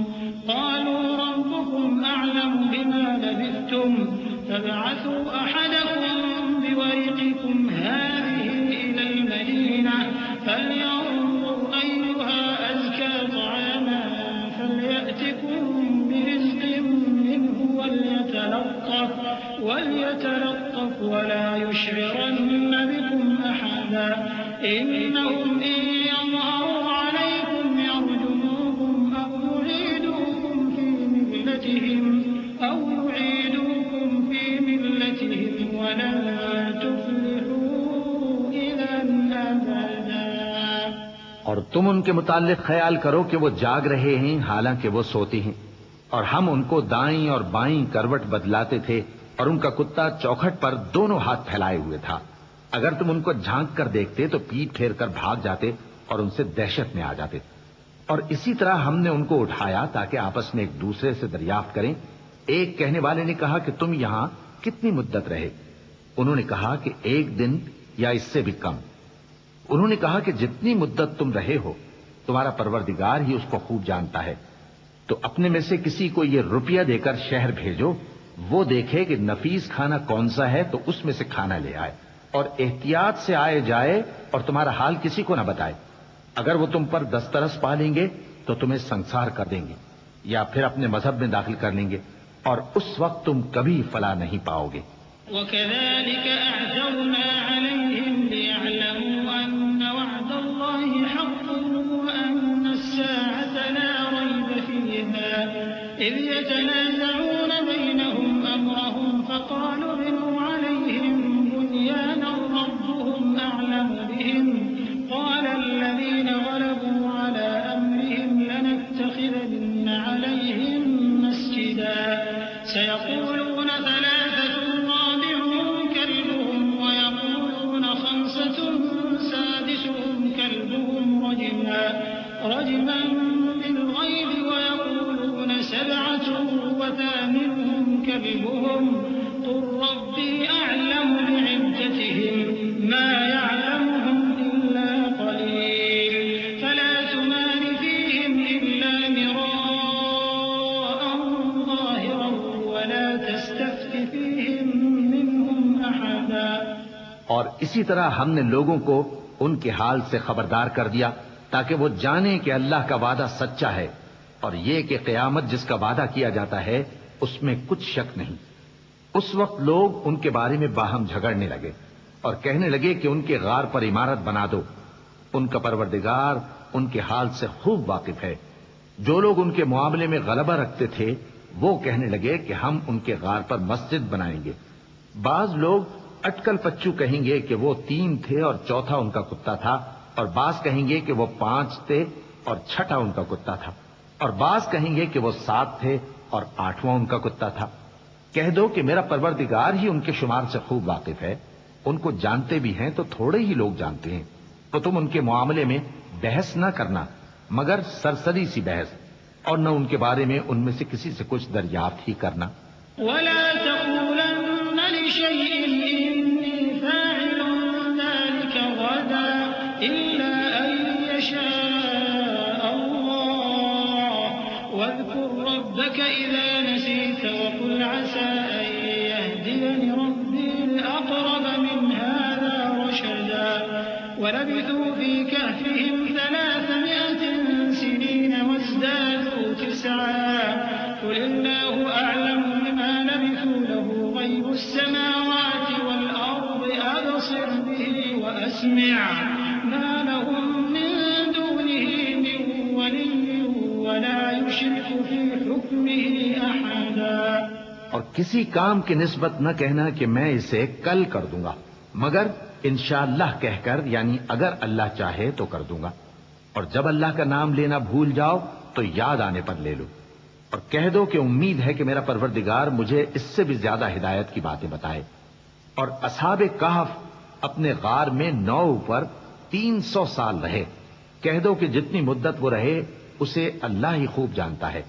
قَالُوا رَبُّكُمْ أَعْلَمُ بِمَا لَبِثْتُمْ فَابْعَثُوا أَحَدَكُم بِوَرِقِكُمْ هَٰذِهِ إِلَى الْمَدِينَةِ فَلْيَنظُرْ أَيُّهَا أَزْكَىٰ طَعَامًا فَلْيَأْتِكُم بِرِزْقٍ مِّنْهُ وَلْيَتَلَطَّفْ وَلَا يُشْعِرَنَّ بِكُمْ أَحَدًا إِنَّهُمْ إِن يَظْهَرُوا عَلَيْكُمْ يَرْجُمُوكُمْ أَوْ يُعِيدُوكُمْ فِي مِلَّتِهِمْ وَلَن تُفْلِحُوا إِذًا أَبَدًا۔ اور تم ان کے متعلق خیال کرو کہ وہ جاگ رہے ہیں حالانکہ وہ سوتے ہیں، اور ہم ان کو دائیں اور بائیں کروٹ بدلاتے تھے، اور ان کا کتا چوکھٹ پر دونوں ہاتھ پھیلائے ہوئے تھا۔ اگر تم ان کو جھانک کر دیکھتے تو پیٹ پھیر کر بھاگ جاتے اور ان سے دہشت میں آ جاتے۔ اور اسی طرح ہم نے ان کو اٹھایا تاکہ آپس میں ایک دوسرے سے دریافت کریں۔ ایک کہنے والے نے کہا کہ تم یہاں کتنی مدت رہے؟ انہوں نے کہا کہ 1 دن یا اس سے بھی کم۔ انہوں نے کہا کہ جتنی مدت تم رہے ہو تمہارا پروردگار ہی اس کو خوب جانتا ہے، تو اپنے میں سے کسی کو یہ روپیہ دے کر شہر بھیجو، وہ دیکھے کہ نفیس کھانا کون سا ہے تو اس میں سے کھانا لے آئے، اور احتیاط سے آئے جائے اور تمہارا حال کسی کو نہ بتائے۔ اگر وہ تم پر دسترس پا لیں گے تو تمہیں سنسار کر دیں گے یا پھر اپنے مذہب میں داخل کر لیں گے، اور اس وقت تم کبھی فلاح نہیں پاؤ گے۔ وَكَذَلِكَ أَعْثَرْنَا عَلَيْهِمْ لِيَعْلَمُوا أَنَّ وَعْدَ اللَّهِ حَقٌّ وَأَنَّ السَّاعَةَ لَا رَيْبَ فِيهَا إِذْ يَتَنَازَعُونَ بَيْنَهُمْ أَمْرَهُمْ فَقَالُوا ابْنُوا عَلَيْهِم بُنْيَانًا رَّبُّهُمْ أَعْلَمُ بِهِمْ قَالَ الَّذِينَ غَلَبُوا عَلَىٰ أَمْرِهِمْ لَنَتَّخِذَنَّ عَلَيْهِم مَّسْجِدًا سَيَقُولُونَ ثَلَاثَةٌ رَّابِعُهُمْ كَلْبُهُمْ وَيَقُولُونَ خَمْسَةٌ سَادِسُهُمْ رجما بالغيب ويقولون سبعة وثامنهم كلبهم قل ربي أعلم بعدتهم ما يعلمهم إلا قليل فلا تمار فيهم إلا مراء ظاهرا ولا تستفت فيهم منهم أحدا. اور اسی طرح ہم نے لوگوں کو ان کے حال سے خبردار کر دیا تاکہ وہ جانیں کہ اللہ کا وعدہ سچا ہے اور یہ کہ قیامت جس کا وعدہ کیا جاتا ہے اس میں کچھ شک نہیں. اس وقت لوگ ان کے بارے میں باہم جھگڑنے لگے اور کہنے لگے کہ ان کے غار پر عمارت بنا دو. ان کا پروردگار ان کے حال سے خوب واقف ہے. جو لوگ ان کے معاملے میں غلبہ رکھتے تھے وہ کہنے لگے کہ ہم ان کے غار پر مسجد بنائیں گے. بعض لوگ اٹکل پچو کہیں گے کہ وہ 3 تھے اور چوتھا ان کا کتا تھا، اور بعض کہیں گے کہ وہ 5 تھے اور چھٹا ان کا کتا تھا، اور بعض کہیں گے کہ وہ 7 تھے اور 8واں ان کا کتا تھا. کہہ دو کہ میرا پروردگار ہی ان کے شمار سے خوب واقف ہے. ان کو جانتے بھی ہیں تو تھوڑے ہی لوگ جانتے ہیں. تو تم ان کے معاملے میں بحث نہ کرنا مگر سرسری سی بحث، اور نہ ان کے بارے میں ان میں سے کسی سے کچھ دریافت ہی کرنا. ولا تقولن لشيء إني فاعل ذلك غدا إلا أن يشاء الله واذكر ربك إذا نسيت وقل عسى أن يهديني ربي لأقرب من هذا رشدا. ولبثوا في كهفهم 300 سنين وازدادوا 9 قل الله أعلم بما لبثوا له غيب السماوات والأرض أبصر به وأسمع ما لهم من دونه من ولي ولا يشرك في حكمه أحدا. اور کسی کام کی نسبت نہ کہنا کہ میں اسے کل کر دوں گا مگر انشاءاللہ کہہ کر، یعنی اگر اللہ چاہے تو کر دوں گا. اور جب اللہ کا نام لینا بھول جاؤ تو یاد آنے پر لے لو. اور کہہ دو کہ امید ہے کہ میرا پروردگار مجھے اس سے بھی زیادہ ہدایت کی باتیں بتائے. اور اصحاب کہف اپنے غار میں 9 پر 300 سال رہے. کہہ دو کہ جتنی مدت وہ رہے اسے اللہ ہی خوب جانتا ہے.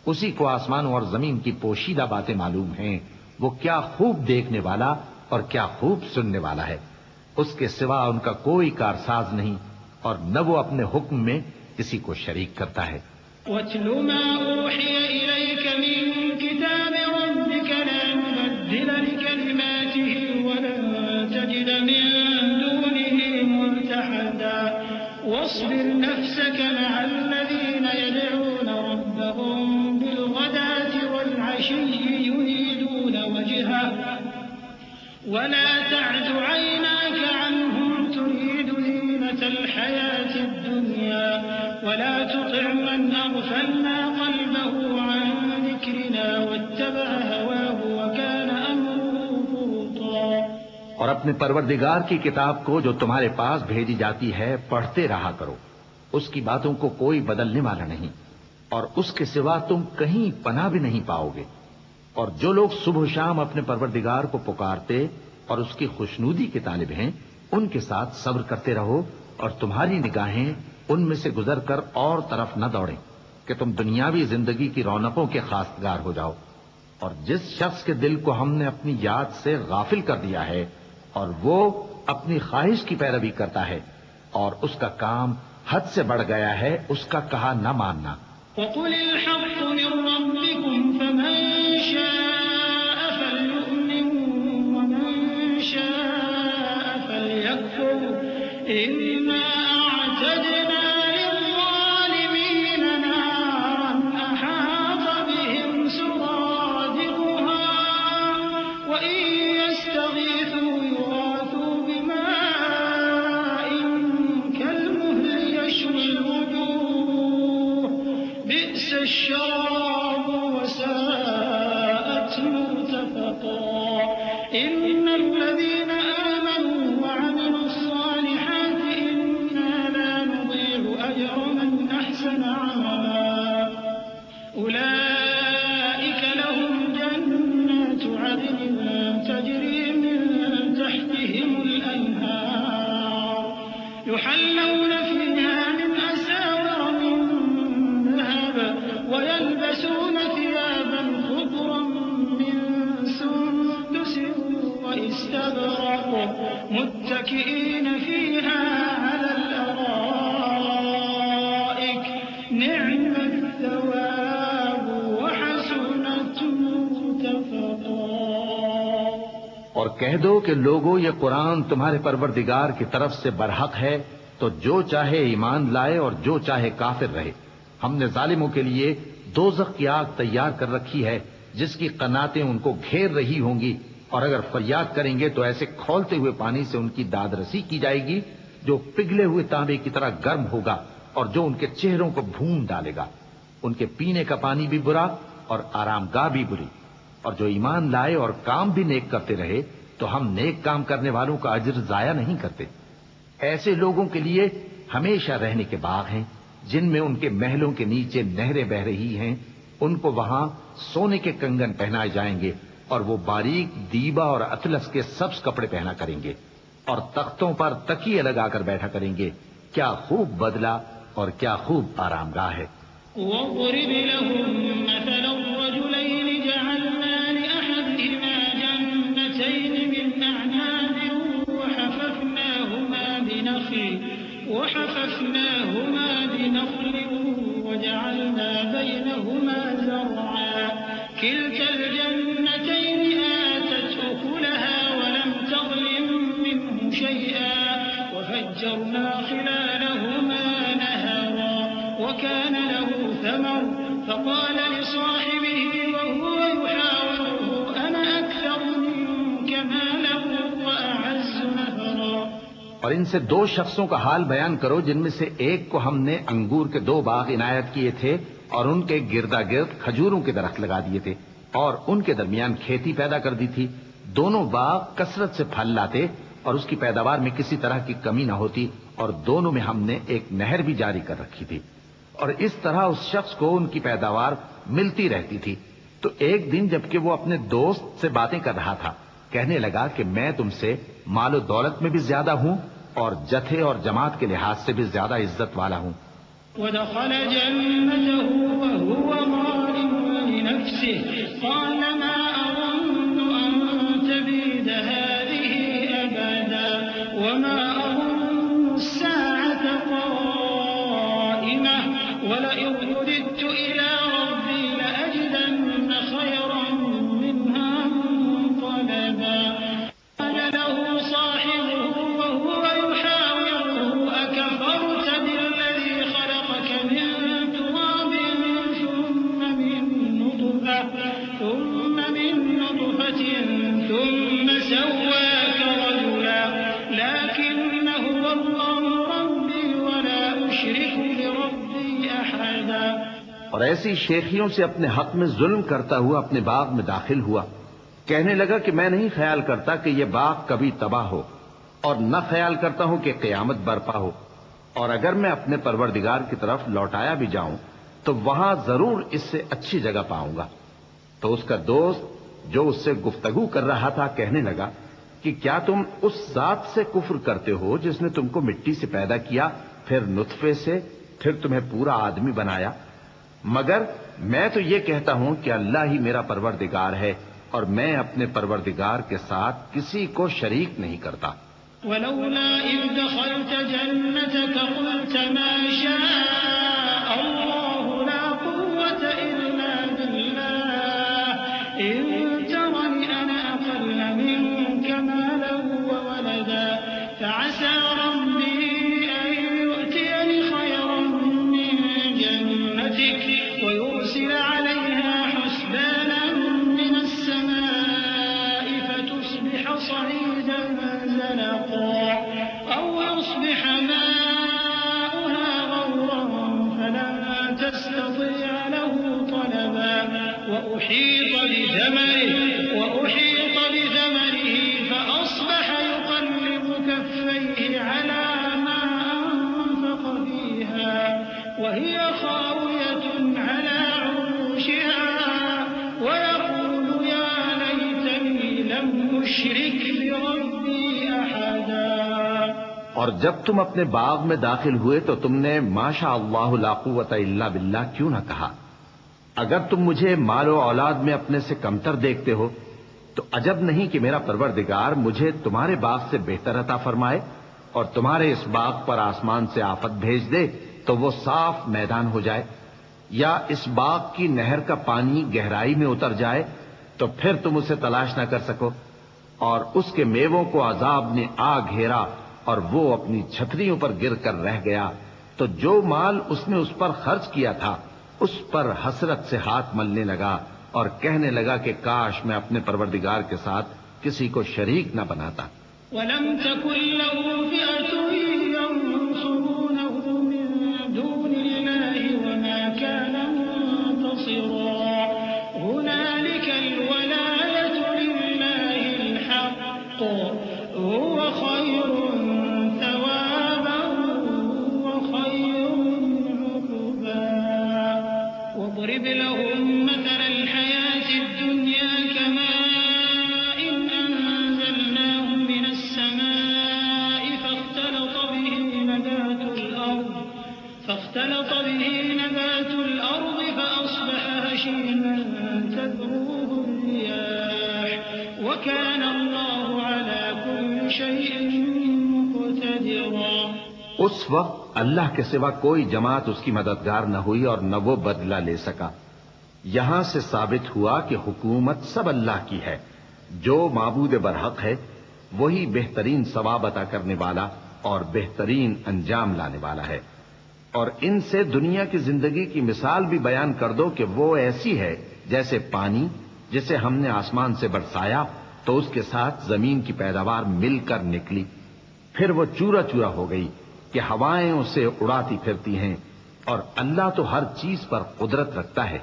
اسی کو آسمانوں اور زمین کی پوشیدہ باتیں معلوم ہیں. وہ کیا خوب دیکھنے والا اور کیا خوب سننے والا ہے. اس کے سوا ان کا کوئی کارساز نہیں اور نہ وہ اپنے حکم میں کسی کو شریک کرتا ہے. وَاتْلُ مَا أُوحِيَ إِلَيْكَ مِن كِتَابِ رَبِّكَ لَا مُبَدِّلَ لِكَلِمَاتِهِ وَلَن تَجِدَ مِن دُونِهِ مُلْتَحَدًا. وَاصْبِرْ نَفْسَكَ مَعَ الَّذِينَ يَدْعُونَ رَبَّهُم بِالْغَدَاةِ وَالْعَشِيِّ يُرِيدُونَ وَجْهَهُ وَلَا تَعْدُ عَيْنَاكَ عَنْهُمْ تُرِيدُ زِينَةَ الْحَيَاةِ الدُّنْيَا وَلَا تُطِعْ مَنْ أَغْفَلْنَا قَلْبَهُ عَنْ ذِكْرِنَا وَاتَّبَعَ هَوَاهُ وَكَانَ أَمْرُهُ فُرُطًا. اور اپنے پروردگار کی کتاب کو جو تمہارے پاس بھیجی جاتی ہے پڑھتے رہا کرو. اس کی باتوں کو کوئی بدلنے والا نہیں اور اس کے سوا تم کہیں پناہ بھی نہیں پاؤ گے. اور جو لوگ صبح و شام اپنے پروردگار کو پکارتے اور اس کی خوشنودی کے طالب ہیں ان کے ساتھ صبر کرتے رہو اور تمہاری نگاہیں ان میں سے گزر کر اور طرف نہ دوڑیں کہ تم دنیاوی زندگی کی رونقوں کے خواستگار ہو جاؤ. اور جس شخص کے دل کو ہم نے اپنی یاد سے غافل کر دیا ہے اور وہ اپنی خواہش کی پیروی کرتا ہے اور اس کا کام حد سے بڑھ گیا ہے، اس کا کہا نہ ماننا. وَقُلِ الْحَقُّ مِن رَّبِّكُمْ فَمَن شَاءَ فَلْيُؤْمِن وَمَن شَاءَ فَلْيَكْفُرْ إِنَّا أَعْتَدْنَا لِلظَّالِمِينَ نَارًا أَحَاطَ بِهِمْ سُرَادِقُهَا وَإِن يَسْتَغِيثُوا يُغَاثُوا بِمَاءٍ كَالْمُهْلِ يَشْوِي الْوُجُوهَ بِئْسَ الشَّرَابُ وَسَاءَتْ مُرْتَفَقًا. إِنَّ الَّذِينَ آمَنُوا وَعَمِلُوا الصَّالِحَاتِ إِنَّا لَا نُضِيعُ أَجْرَ مَنْ أَحْسَنَ عَمَلًا. أُولَئِكَ لَهُمْ جَنَّاتُ عَدْنٍ تَجْرِي مِن تَحْتِهِمُ الْأَنْهَارُ يُحَلَّوْنَ فِيهَا مِنْ أَسَاوِرَ اور کہہ دو کہ لوگوں یہ قرآن تمہارے پروردگار کی طرف سے برحق ہے، تو جو چاہے ایمان لائے اور جو چاہے کافر رہے۔ ہم نے ظالموں کے لیے دوزخ کی آگ تیار کر رکھی ہے جس کی قناتیں ان کو گھیر رہی ہوں گی، اور اگر فریاد کریں گے تو ایسے کھولتے ہوئے پانی سے ان کی داد رسی کی جائے گی جو پگھلے ہوئے تانبے کی طرح گرم ہوگا اور جو ان کے چہروں کو بھون ڈالے گا۔ ان کے پینے کا پانی بھی برا اور آرام گاہ بھی بری۔ اور جو ایمان لائے اور کام بھی نیک کرتے رہے تو ہم نیک کام کرنے والوں کا اجر ضائع نہیں کرتے۔ ایسے لوگوں کے لیے ہمیشہ رہنے کے باغ ہیں جن میں ان کے محلوں کے نیچے نہریں بہ رہی ہیں، ان کو وہاں سونے کے کنگن پہنائے جائیں گے اور وہ باریک دیبا اور اطلس کے سبز کپڑے پہنا کریں گے اور تختوں پر تکیے لگا کر بیٹھا کریں گے۔ کیا خوب بدلہ اور کیا خوب آرام گاہ ہے۔ وَاضْرِبْ لَهُم مَّثَلَ الرَّجُلَيْنِ جَعَلْنَا لِأَحَدِهِمَا جَنَّتَيْنِ مِنْ أَعْنَابٍ وَحَفَفْنَاهُمَا بِنَخْلٍ وَجَعَلْنَا بَيْنَهُمَا زَرْعًا كِلْتَا الْجَنَّتَيْنِ آتَتْ أُكُلَهَا وَلَمْ تَظْلِم مِّنْهُ شَيْئًا وَفَجَّرْنَا خِلَالَهُمَا نَهَرًا وَكَانَ لَهُ ثَمَرٌ فَقَالَ لِصَاحِبِهِ وَهُوَ يُحَاوِرُهُ أَنَا أَكْثَرُ مِنكَ مَالًا وَأَعَزُّ نَفَرًا۔ اور ان سے دو شخصوں کا حال بیان کرو جن میں سے ایک کو ہم نے انگور کے 2 باغ عنایت کیے تھے اور ان کے گردا گرد کھجوروں کے درخت لگا دیے تھے اور ان کے درمیان کھیتی پیدا کر دی تھی۔ دونوں باغ کثرت سے پھل لاتے اور اس کی پیداوار میں کسی طرح کی کمی نہ ہوتی، اور دونوں میں ہم نے ایک نہر بھی جاری کر رکھی تھی، اور اس طرح اس شخص کو ان کی پیداوار ملتی رہتی تھی۔ تو ایک دن جبکہ وہ اپنے دوست سے باتیں کر رہا تھا، کہنے لگا کہ میں تم سے مال و دولت میں بھی زیادہ ہوں اور جتھے اور جماعت کے لحاظ سے بھی زیادہ عزت والا ہوں۔ وَدَخَلَ جَنَّتَهُ وَهُوَ ظَالِمٌ لِنَفْسِهِ قَالَ مَا أَظُنُّ أَن تَبِيدَ هَٰذِهِ أَبَدًا وَمَا أَظُنُّ السَّاعَةَ قَائِمَةً وَلَئِن رُّدِدتُّ إِلَىٰ رَبِّي لَأَجِدَنَّ خَيْرًا مِّنْهَا مُنقَلَبًا۔ قَالَ لَهُ صَاحِبُهُ وَهُوَ يُحَاوِرُهُ أَكَفَرْتَ بِالَّذِي خَلَقَكَ مِن تُرَابٍ ثُمَّ مِن نُّطْفَةٍ ثُمَّ سَوَّاكَ رَجُلًا لَّٰكِنَّ هُوَ اللَّهُ رَبِّي وَلَا أُشْرِكُ بِرَبِّي أَحَدًا۔ اور ایسی شیخیوں سے اپنے حق میں ظلم کرتا ہوا اپنے باغ میں داخل ہوا، کہنے لگا کہ میں نہیں خیال کرتا کہ یہ باغ کبھی تباہ ہو، اور نہ خیال کرتا ہوں کہ قیامت برپا ہو، اور اگر میں اپنے پروردگار کی طرف لوٹایا بھی جاؤں تو وہاں ضرور اس سے اچھی جگہ پاؤں گا۔ تو اس کا دوست جو اس سے گفتگو کر رہا تھا کہنے لگا کہ کیا تم اس ذات سے کفر کرتے ہو جس نے تم کو مٹی سے پیدا کیا، پھر نطفے سے، پھر تمہیں پورا آدمی بنایا؟ مگر میں تو یہ کہتا ہوں کہ اللہ ہی میرا پروردگار ہے اور میں اپنے پروردگار کے ساتھ کسی کو شریک نہیں کرتا۔ وَلَوْلَا إِذْ دَخَلْتَ جَنَّتَكَ قُلْتَ مَا شَاءَ اللَّهُ لَا قُوَّةَ إِلَّا بِاللَّهِ إِن تَرَنِ أَنَا أَقَلَّ مِنكَ مَالًا وَوَلَدًا فَعَسَىٰ رَبِّي أَن يُؤْتِيَنِ خَيْرًا مِّن جَنَّتِكَ وَيُرْسِلَ عَلَيْهَا حُسْبَانًا مِّنَ السَّمَاءِ فَتُصْبِحَ صَعِيدًا زَلَقًا أَوْ يُصْبِحَ مَاؤُهَا غَوْرًا فَلَن تَسْتَطِيعَ لَهُ طَلَبًا وَأُحِيطَ بِثَمَرِهِ فَأَصْبَحَ يُقَلِّبُ كَفَّيْهِ عَلَىٰ مَا أَنفَقَ فِيهَا وَهِيَ خَاوِيَةٌ عَلَىٰ عُرُوشِهَا وَيَقُولُ يَا لَيْتَنِي لَمْ أُشْرِكْ بِرَبِّي أَحَدًا۔ اور جب تم اپنے باغ میں داخل ہوئے تو تم نے ماشاء اللہ لا قوت الا باللہ کیوں نہ کہا؟ اگر تم مجھے مال و اولاد میں اپنے سے کمتر دیکھتے ہو تو عجب نہیں کہ میرا پروردگار مجھے تمہارے باغ سے بہتر عطا فرمائے اور تمہارے اس باغ پر آسمان سے آفت بھیج دے تو وہ صاف میدان ہو جائے، یا اس باغ کی نہر کا پانی گہرائی میں اتر جائے تو پھر تم اسے تلاش نہ کر سکو۔ اور اس کے میووں کو عذاب نے آ گھیرا اور وہ اپنی چھتریوں پر گر کر رہ گیا، تو جو مال اس نے اس پر خرچ کیا تھا اس پر حسرت سے ہاتھ ملنے لگا اور کہنے لگا کہ کاش میں اپنے پروردگار کے ساتھ کسی کو شریک نہ بناتا۔ وَلَمْ تَكُنْ لَهُ فِئَةٌ يَنصُرُونَهُ مِن دُونِ اللَّهِ وَمَا كَانَ مُنتَصِرًا هُنَالِكَ الْوَلَايَةُ لِلَّهِ الْحَقِّ هُوَ خَيْرٌ ثَوَابًا وَخَيْرٌ عُقْبًا وَاضْرِبْ لَهُم مَّثَلَ الْحَيَاةِ الدُّنْيَا كَمَاءٍ أَنزَلْنَاهُ مِنَ السَّمَاءِ فاختلط به نبات الأرض فأصبح هشيما تذروه الرياح وكان الله على كل شيء مقتدرا۔ اس وقت اللہ کے سوا کوئی جماعت اس کی مددگار نہ ہوئی اور نہ وہ بدلہ لے سکا۔ یہاں سے ثابت ہوا کہ حکومت سب اللہ کی ہے، جو معبود برحق ہے وہی بہترین ثواب عطا کرنے والا اور بہترین انجام لانے والا ہے۔ اور ان سے دنیا کی زندگی کی مثال بھی بیان کر دو کہ وہ ایسی ہے جیسے پانی جسے ہم نے آسمان سے برسایا تو اس کے ساتھ زمین کی پیداوار مل کر نکلی، پھر وہ چورا چورا ہو گئی کہ ہوائیں اسے اڑاتی پھرتی ہیں، اور اللہ تو ہر چیز پر قدرت رکھتا ہے۔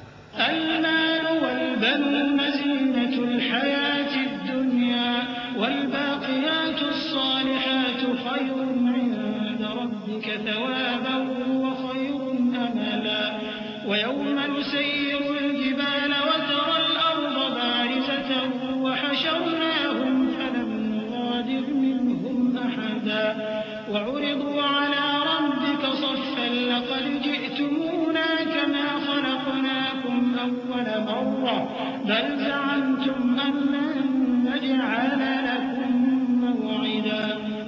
المال والبنون زينة الحياة الدنيا والباقيات الصالحات خير عند ربك ثوابا وخير أملا ويوم نسير الجبال وترى الأرض بارزة وحشرناهم فلم نغادر منهم أحدا وعرضوا على ربك صفا لقد جئتمونا كما خلقناكم أول مرة بل زعمتم أن لن نجعل لكم موعدا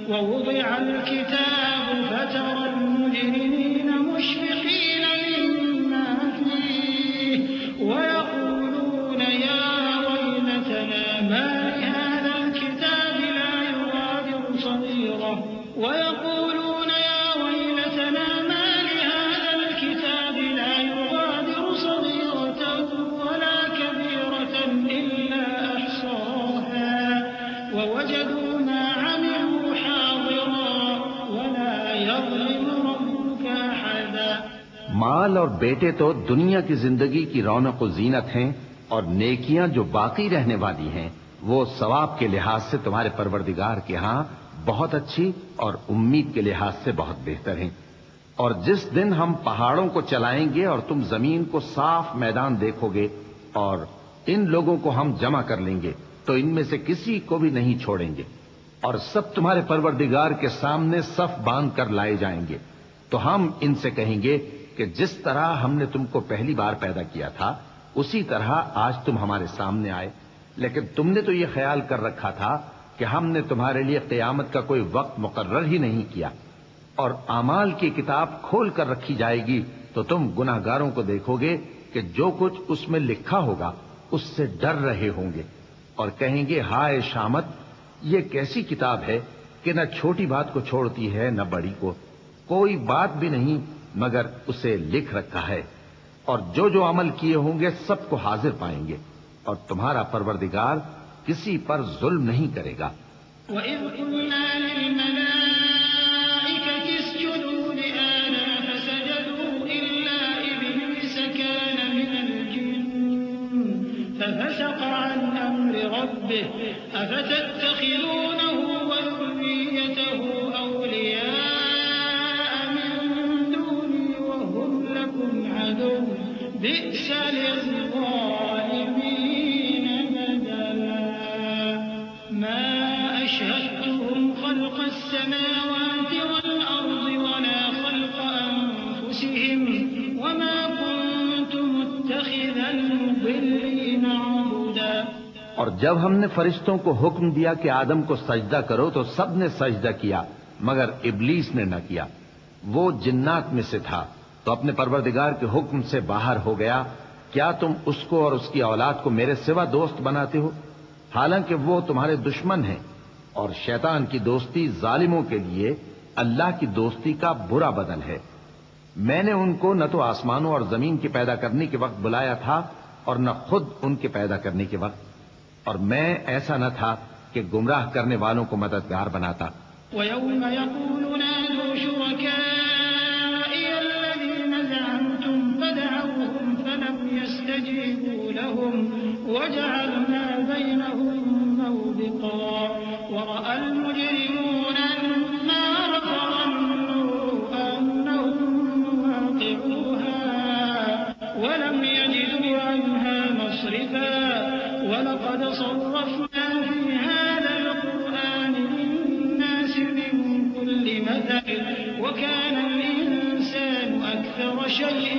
ووضع الكتاب فترى المجرمين مشفقين مما فيه ويقولون يا ويلتنا ما لهذا الكتاب لا يغادر صغيرة ويقولون يا ويلتنا ما لهذا الكتاب لا يغادر صغيرة ولا كبيرة إلا أحصاها ووجدوا ما عملوا حاضرا ولا يظلم ربك أحدا۔ مال اور بیٹے تو دنیا کی زندگی کی رونق و زینت ہیں، اور نیکیاں جو باقی رہنے والی ہیں وہ ثواب کے لحاظ سے تمہارے پروردگار کے ہاں بہت اچھی اور امید کے لحاظ سے بہت بہتر ہیں۔ اور جس دن ہم پہاڑوں کو چلائیں گے اور تم زمین کو صاف میدان دیکھو گے اور ان لوگوں کو ہم جمع کر لیں گے تو ان میں سے کسی کو بھی نہیں چھوڑیں گے، اور سب تمہارے پروردگار کے سامنے صف باندھ کر لائے جائیں گے، تو ہم ان سے کہیں گے کہ جس طرح ہم نے تم کو پہلی بار پیدا کیا تھا اسی طرح آج تم ہمارے سامنے آئے، لیکن تم نے تو یہ خیال کر رکھا تھا کہ ہم نے تمہارے لیے قیامت کا کوئی وقت مقرر ہی نہیں کیا، اور اعمال کی کتاب کھول کر رکھی جائے گی تو تم گناہگاروں کو دیکھو گے کہ جو کچھ اس میں لکھا ہوگا اس سے ڈر رہے ہوں گے، اور کہیں گے ہائے شامت، یہ کیسی کتاب ہے کہ نہ چھوٹی بات کو چھوڑتی ہے نہ بڑی کو، کوئی بات بھی نہیں مگر اسے لکھ رکھا ہے، اور جو جو عمل کیے ہوں گے سب کو حاضر پائیں گے، اور تمہارا پروردگار کسی پر ظلم نہیں کرے گا۔ وَإِذْ قُلْنَا لِلْمَلَائِكَةِ اسْجُدُوا لِآدَمَ فَسَجَدُوا إِلَّا إِبْلِيسَ كَانَ مِنَ الْجِنِّ فَفَسَقَ عَنْ أَمْرِ رَبِّهِ أَفَتَتَّخِذُونَهُ وَذُرِّيَّتَهُ أَوْلِيَاءَ مِن دُونِي وَهُمْ لَكُمْ عَدُوٌّ بِئْسَ لِلظَّالِمِينَ بَدَلًا مَا أَشْهَدتُّهُمْ خَلْقَ السَّمَاوَاتِ وَالْأَرْضِ وَلَا خَلْقَ أَنفُسِهِمْ وَمَا كُنتُ مُتَّخِذَ الْمُضِلِّينَ عَضُدًا۔ اور جب ہم نے فرشتوں کو حکم دیا کہ آدم کو سجدہ کرو تو سب نے سجدہ کیا مگر ابلیس نے نہ کیا، وہ جنات میں سے تھا تو اپنے پروردگار کے حکم سے باہر ہو گیا۔ کیا تم اس کو اور اس کی اولاد کو میرے سوا دوست بناتے ہو؟ حالانکہ وہ تمہارے دشمن ہیں، اور شیطان کی دوستی ظالموں کے لیے اللہ کی دوستی کا برا بدل ہے۔ میں نے ان کو نہ تو آسمانوں اور زمین کے پیدا کرنے کے وقت بلایا تھا اور نہ خود ان کے پیدا کرنے کے وقت، اور میں ایسا نہ تھا کہ گمراہ کرنے والوں کو مددگار بناتا۔ وَيَوْمَ يَقُولُ نَادُوا شُرَكَائِيَ الَّذِينَ زَعَمْتُمْ فَدَعَوْهُمْ فَلَمْ يَسْتَجِيبُوا لَهُمْ وَجَعَلْنَا بَيْنَهُمْ مَوْبِقًا وَرَأَى الْمُجْرِمُونَ النَّارَ فَظَنُّوا أَنَّهُمْ وَاقِعُوهَا وَلَمْ يَجِدُوا عَنْهَا مَصْرِفًا وَلَقَدْ صَرَّفْنَا فِي هَذَا الْقُرْآنِ لِلنَّاسِ مِنْ كُلِّ مَثَلٍ وَكَانَ الْإِنسَانُ أَكْثَرَ شَيْءٍ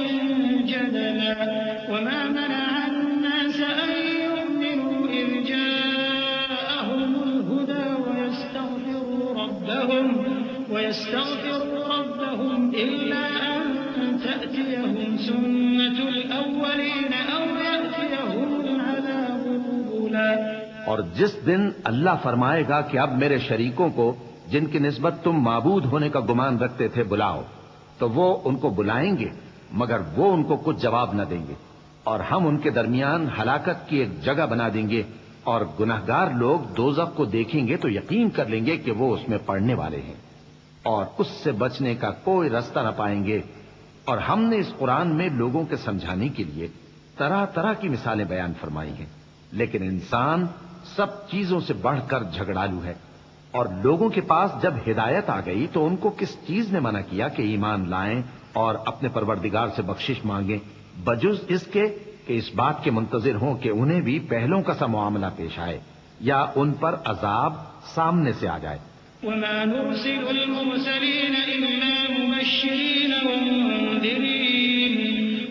جَدَلًا وَمَا مَنَعَ النَّاسَ أَن يُؤْمِنُوا إِذْ جَاءَهُمُ الْهُدَى وَيَسْتَغْفِرُوا رَبَّهُمْ إِلَّا أَن تَأْتِيَهُمْ سُنَّةُ الْأَوَّلِينَ أَوْ يَأْتِيَهُمُ الْعَذَابُ قُبُلًا۔ اور جس دن اللہ فرمائے گا کہ اب میرے شریکوں کو جن کی نسبت تم معبود ہونے کا گمان رکھتے تھے بلاؤ، تو وہ ان کو بلائیں گے مگر وہ ان کو کچھ جواب نہ دیں گے، اور ہم ان کے درمیان ہلاکت کی ایک جگہ بنا دیں گے، اور گناہگار لوگ دوزخ کو دیکھیں گے تو یقین کر لیں گے کہ وہ اس میں پڑنے والے ہیں، اور اس سے بچنے کا کوئی راستہ نہ پائیں گے۔ اور ہم نے اس قرآن میں لوگوں کے سمجھانے کے لیے طرح طرح کی مثالیں بیان فرمائی ہیں، لیکن انسان سب چیزوں سے بڑھ کر جھگڑالو ہے، اور لوگوں کے پاس جب ہدایت آ گئی تو ان کو کس چیز نے منع کیا کہ ایمان لائیں اور اپنے پروردگار سے بخشش مانگیں، بجز اس کے کہ اس بات کے منتظر ہوں کہ انہیں بھی پہلوں کا سا معاملہ پیش آئے یا ان پر عذاب سامنے سے آ جائے۔ وَمَا نُرْسِلُ الْمُرْسَلِينَ إِلَّا مُبَشِّرِينَ وَمُنذِرِينَ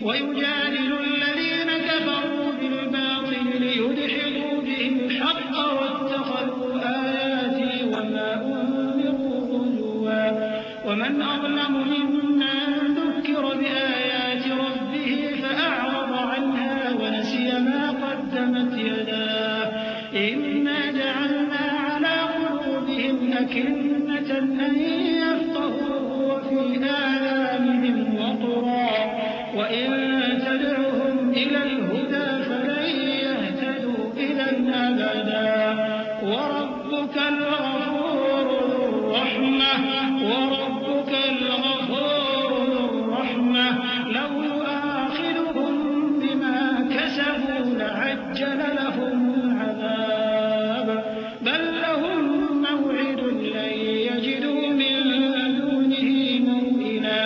وَيُجَادِلُ الَّذِينَ كَفَرُوا بِالْبَاطِلِ لِيُدْحِضُوا بِهِ الْحَقَّ وَاتَّخَذُوا آيَاتِي وَمَا أُنذِرُوا هُزُوًا وَمَنْ أَظْلَمُ مِمَّن ذُكِّرَ بِآيَاتِ رَبِّهِ فَأَعْرَضَ عَنْهَا وَنَسِيَ مَا قَدَّمَتْ يَدَاهُ إِنَّا جَعَلْنَا عَلَى قُلُوبِهِمْ أَكِنَّةً أَن يَفْقَهُوهُ وَفِي آذَانِهِمْ وَقْرًا وَإِن تَدْعُهُمْ إِلَى الْهُدَى فَلَن يَهْتَدُوا إِذًا أَبَدًا وَرَبُّكَ الْغَفُورُ ذُو الرَّحْمَةِ لَوْ يُؤَاخِذُهُم بِمَا كَسَبُوا لَعَجَّلَ لَهُمُ الْعَذَابَ بَل لَّهُم مَّوْعِدٌ لَّن يَجِدُوا مِن دُونِهِ مَوْئِلًا۔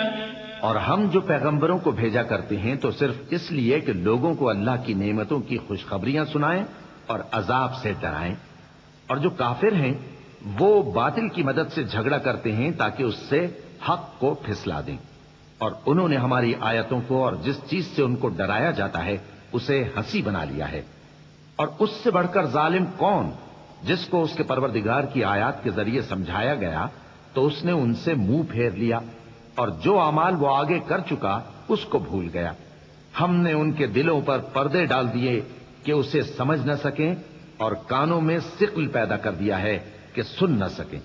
اور ہم جو پیغمبروں کو بھیجا کرتے ہیں تو صرف اس لیے کہ لوگوں کو اللہ کی نعمتوں کی خوشخبریاں سنائیں اور عذاب سے ڈرائیں، اور جو کافر ہیں وہ باطل کی مدد سے جھگڑا کرتے ہیں تاکہ اس سے حق کو پھسلا دیں، اور انہوں نے ہماری آیتوں کو اور جس چیز سے ان کو ڈرایا جاتا ہے اسے ہنسی بنا لیا ہے۔ اور اس سے بڑھ کر ظالم کون، جس کو اس کے پروردگار کی آیات کے ذریعے سمجھایا گیا تو اس نے ان سے منہ پھیر لیا، اور جو اعمال وہ آگے کر چکا اس کو بھول گیا۔ ہم نے ان کے دلوں پر پردے ڈال دیے کہ اسے سمجھ نہ سکیں، اور کانوں میں ثقل پیدا کر دیا ہے کہ سن نہ سکیں،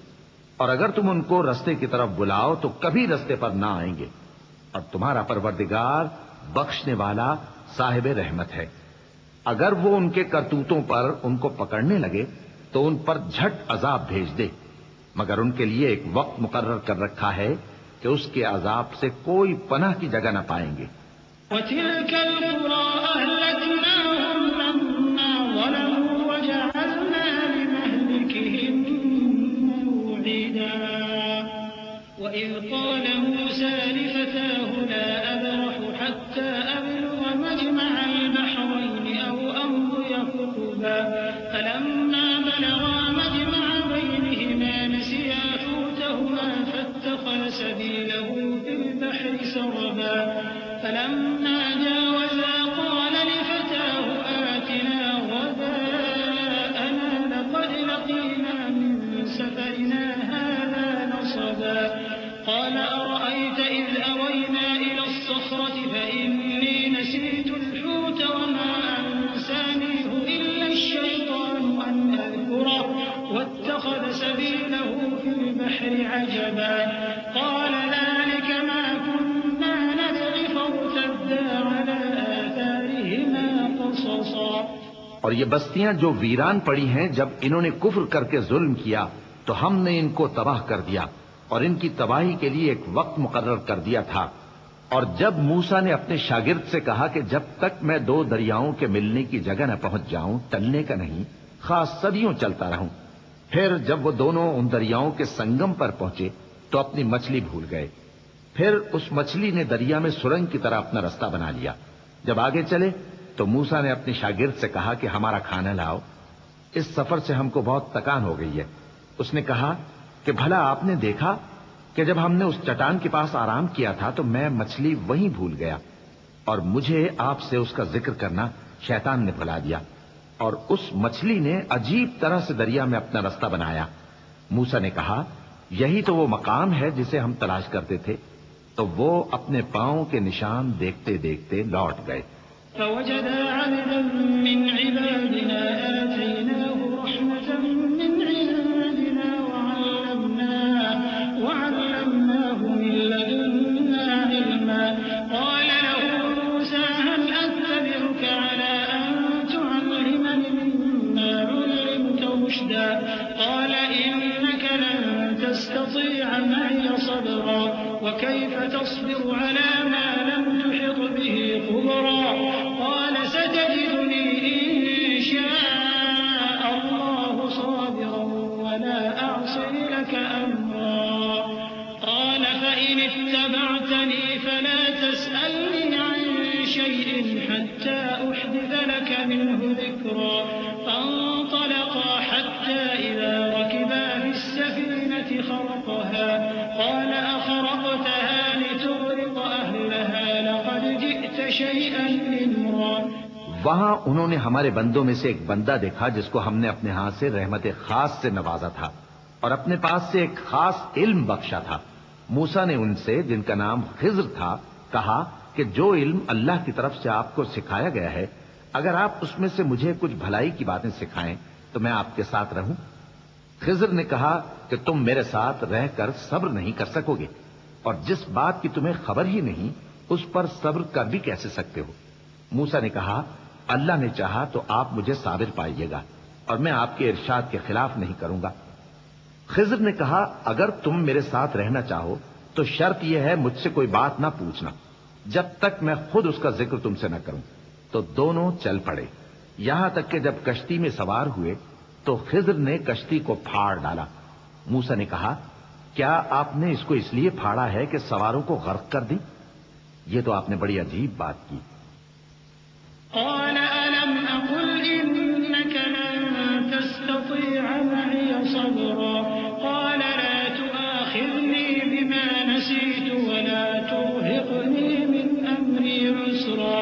اور اگر تم ان کو رستے کی طرف بلاؤ تو کبھی رستے پر نہ آئیں گے، اور تمہارا پروردگار بخشنے والا صاحب رحمت ہے۔ اگر وہ ان کے کرتوتوں پر ان کو پکڑنے لگے تو ان پر جھٹ عذاب بھیج دے، مگر ان کے لیے ایک وقت مقرر کر رکھا ہے کہ اس کے عذاب سے کوئی پناہ کی جگہ نہ پائیں گے۔ وَتِلْكَ الْقُرَىٰ أَهْلَكْنَاهُمْ لَمَّا ظَلَمُوا وَجَعَلْنَا لِمَهْلِكِهِم مَّوْعِدًا وَإِذْ قَالَ مُوسَىٰ لِفَتَاهُ لَا أَبْرَحُ حَتَّىٰ أَبْلُغَ مَجْمَعَ الْبَحْرَيْنِ أَوْ أَمْضِيَ حُقُبًا فَلَمَّا بَلَغَا مَجْمَعَ بَيْنِهِمَا نَسِيَا حُوتَهُمَا فَاتَّخَذَ سَبِيلَهُ فِي الْبَحْرِ سَرَبًا فَلَمَّا جَاوَزَا قَالَ لِفَتَاهُ آتِنَا غَدَاءَنَا لَقَدْ لَقِينَا مِن سَفَرِنَا هَٰذَا نَصَبًا قَالَ أَرَأَيْتَ إِذْ أَوَيْنَا إِلَى الصَّخْرَةِ فَإِنِّي نَسِيتُ الْحُوتَ وَمَا أَنسَانِيهُ إِلَّا الشَّيْطَانُ أَنْ قصصا. اور یہ بستیاں جو ویران پڑی ہیں، جب انہوں نے کفر کر کے ظلم کیا تو ہم نے ان کو تباہ کر دیا اور ان کی تباہی کے لیے ایک وقت مقرر کر دیا تھا. اور جب موسیٰ نے اپنے شاگرد سے کہا کہ جب تک میں دو دریاؤں کے ملنے کی جگہ نہ پہنچ جاؤں ٹلنے کا نہیں، خاص صدیوں چلتا رہوں. پھر جب وہ دونوں ان دریاؤں کے سنگم پر پہنچے تو اپنی مچھلی بھول گئے. پھر اس مچھلی نے دریا میں سرنگ کی طرح اپنا رستہ بنا لیا. جب آگے چلے تو موسیٰ نے اپنے شاگرد سے کہا کہ ہمارا کھانا لاؤ، اس سفر سے ہم کو بہت تکان ہو گئی ہے. اس نے کہا کہ بھلا آپ نے دیکھا کہ جب ہم نے اس چٹان کے پاس آرام کیا تھا تو میں مچھلی وہیں بھول گیا، اور مجھے آپ سے اس کا ذکر کرنا شیطان نے بھلا دیا، اور اس مچھلی نے عجیب طرح سے دریا میں اپنا رستہ بنایا. موسیٰ نے کہا یہی تو وہ مقام ہے جسے ہم تلاش کرتے تھے. تو وہ اپنے پاؤں کے نشان دیکھتے دیکھتے لوٹ گئے. فوجدا عبدا من عبادنا آتيناه رحمة من عندنا وعلمناه من لدنا علما. قال له موسى هل أتبعك على أن تعلمني مما علمت رشدا. قال إنك لن تستطيع معي صبرا وكيف تصبر على ما لم تحط به خبرا. قال ستجدني إن شاء الله صابرا ولا أعصي لك أمرا. قال فإن اتبعتني فلا تسألني عن شيء حتى أحدث لك منه ذكرا. فانطلقا حتى إذا ركبا في السفينة خرقها. قال أخرقتها لتغرق أهلها لقد جئت شيئا إمرا. وہاں انہوں نے ہمارے بندوں میں سے ایک بندہ دیکھا جس کو ہم نے اپنے ہاتھ سے رحمت خاص سے نوازا تھا اور اپنے پاس سے ایک خاص علم بخشا تھا. موسیٰ نے ان سے جن کا نام خضر تھا کہا کہ جو علم اللہ کی طرف سے آپ کو سکھایا گیا ہے اگر آپ اس میں سے مجھے کچھ بھلائی کی باتیں سکھائیں تو میں آپ کے ساتھ رہوں. خضر نے کہا کہ تم میرے ساتھ رہ کر صبر نہیں کر سکو گے، اور جس بات کی تمہیں خبر ہی نہیں اس پر صبر کر بھی کیسے سکتے ہو. موسیٰ نے کہا اللہ نے چاہا تو آپ مجھے صابر پائیے گا اور میں آپ کے ارشاد کے خلاف نہیں کروں گا. خضر نے کہا اگر تم میرے ساتھ رہنا چاہو تو شرط یہ ہے مجھ سے کوئی بات نہ پوچھنا جب تک میں خود اس کا ذکر تم سے نہ کروں. تو دونوں چل پڑے، یہاں تک کہ جب کشتی میں سوار ہوئے تو خضر نے کشتی کو پھاڑ ڈالا. موسیٰ نے کہا کیا آپ نے اس کو اس لیے پھاڑا ہے کہ سواروں کو غرق کر دی؟ یہ تو آپ نے بڑی عجیب بات کی. قال ألم أقل إنك لن تستطيع معي صبرا. قال لا تؤاخذني بما نسيت ولا ترهقني من أمري عسرا.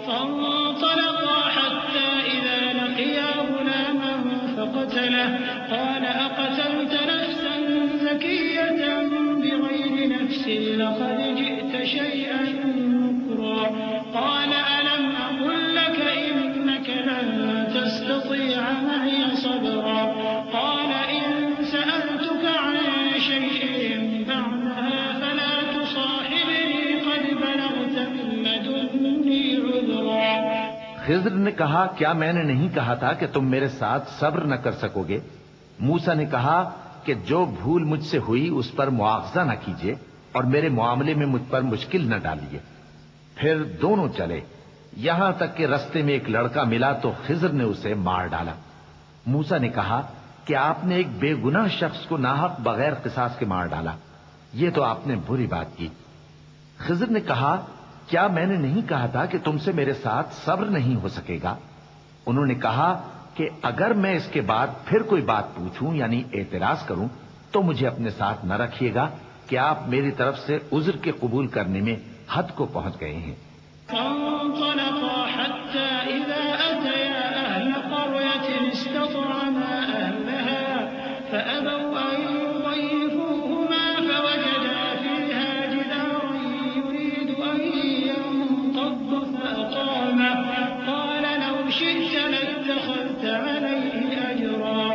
فانطلقا حتى إذا لقيا غلاما فقتله. قال أقتلت نفسا زكية بغير نفس لقد جئت شيئا نكرا. قال ألم أقل لك إنك لن تستطيع معي صبرا. قال إن سألتك عن شيء بعدها فلا تصاحبني قد بلغت من لدني عذرا. خضر نے کہا کیا میں نے نہیں کہا تھا کہ تم میرے ساتھ صبر نہ کر سکو گے؟ موسیٰ نے کہا کہ جو بھول مجھ سے ہوئی اس پر مواخذہ نہ کیجیے اور میرے معاملے میں مجھ پر مشکل نہ ڈالیے. پھر دونوں چلے، یہاں تک کہ رستے میں ایک لڑکا ملا تو خضر نے اسے مار ڈالا. موسیٰ نے کہا کہ آپ نے ایک بے گناہ شخص کو ناحق بغیر قصاص کے مار ڈالا، یہ تو آپ نے بری بات کی. خضر نے کہا کیا میں نے نہیں کہا تھا کہ تم سے میرے ساتھ صبر نہیں ہو سکے گا؟ انہوں نے کہا کہ اگر میں اس کے بعد پھر کوئی بات پوچھوں یعنی اعتراض کروں تو مجھے اپنے ساتھ نہ رکھیے گا کہ آپ میری طرف سے عذر کے قبول کرنے میں حد کو پہنچ گئے ہیں. فانطلقا حتى إذا أتيا أهل قرية استطعما أهلها فأبوا أن يضيفوهما فوجدا فيها جدارا يريد أن ينقض فأقامه. قال لو شئت لاتخذت عليه أجرا.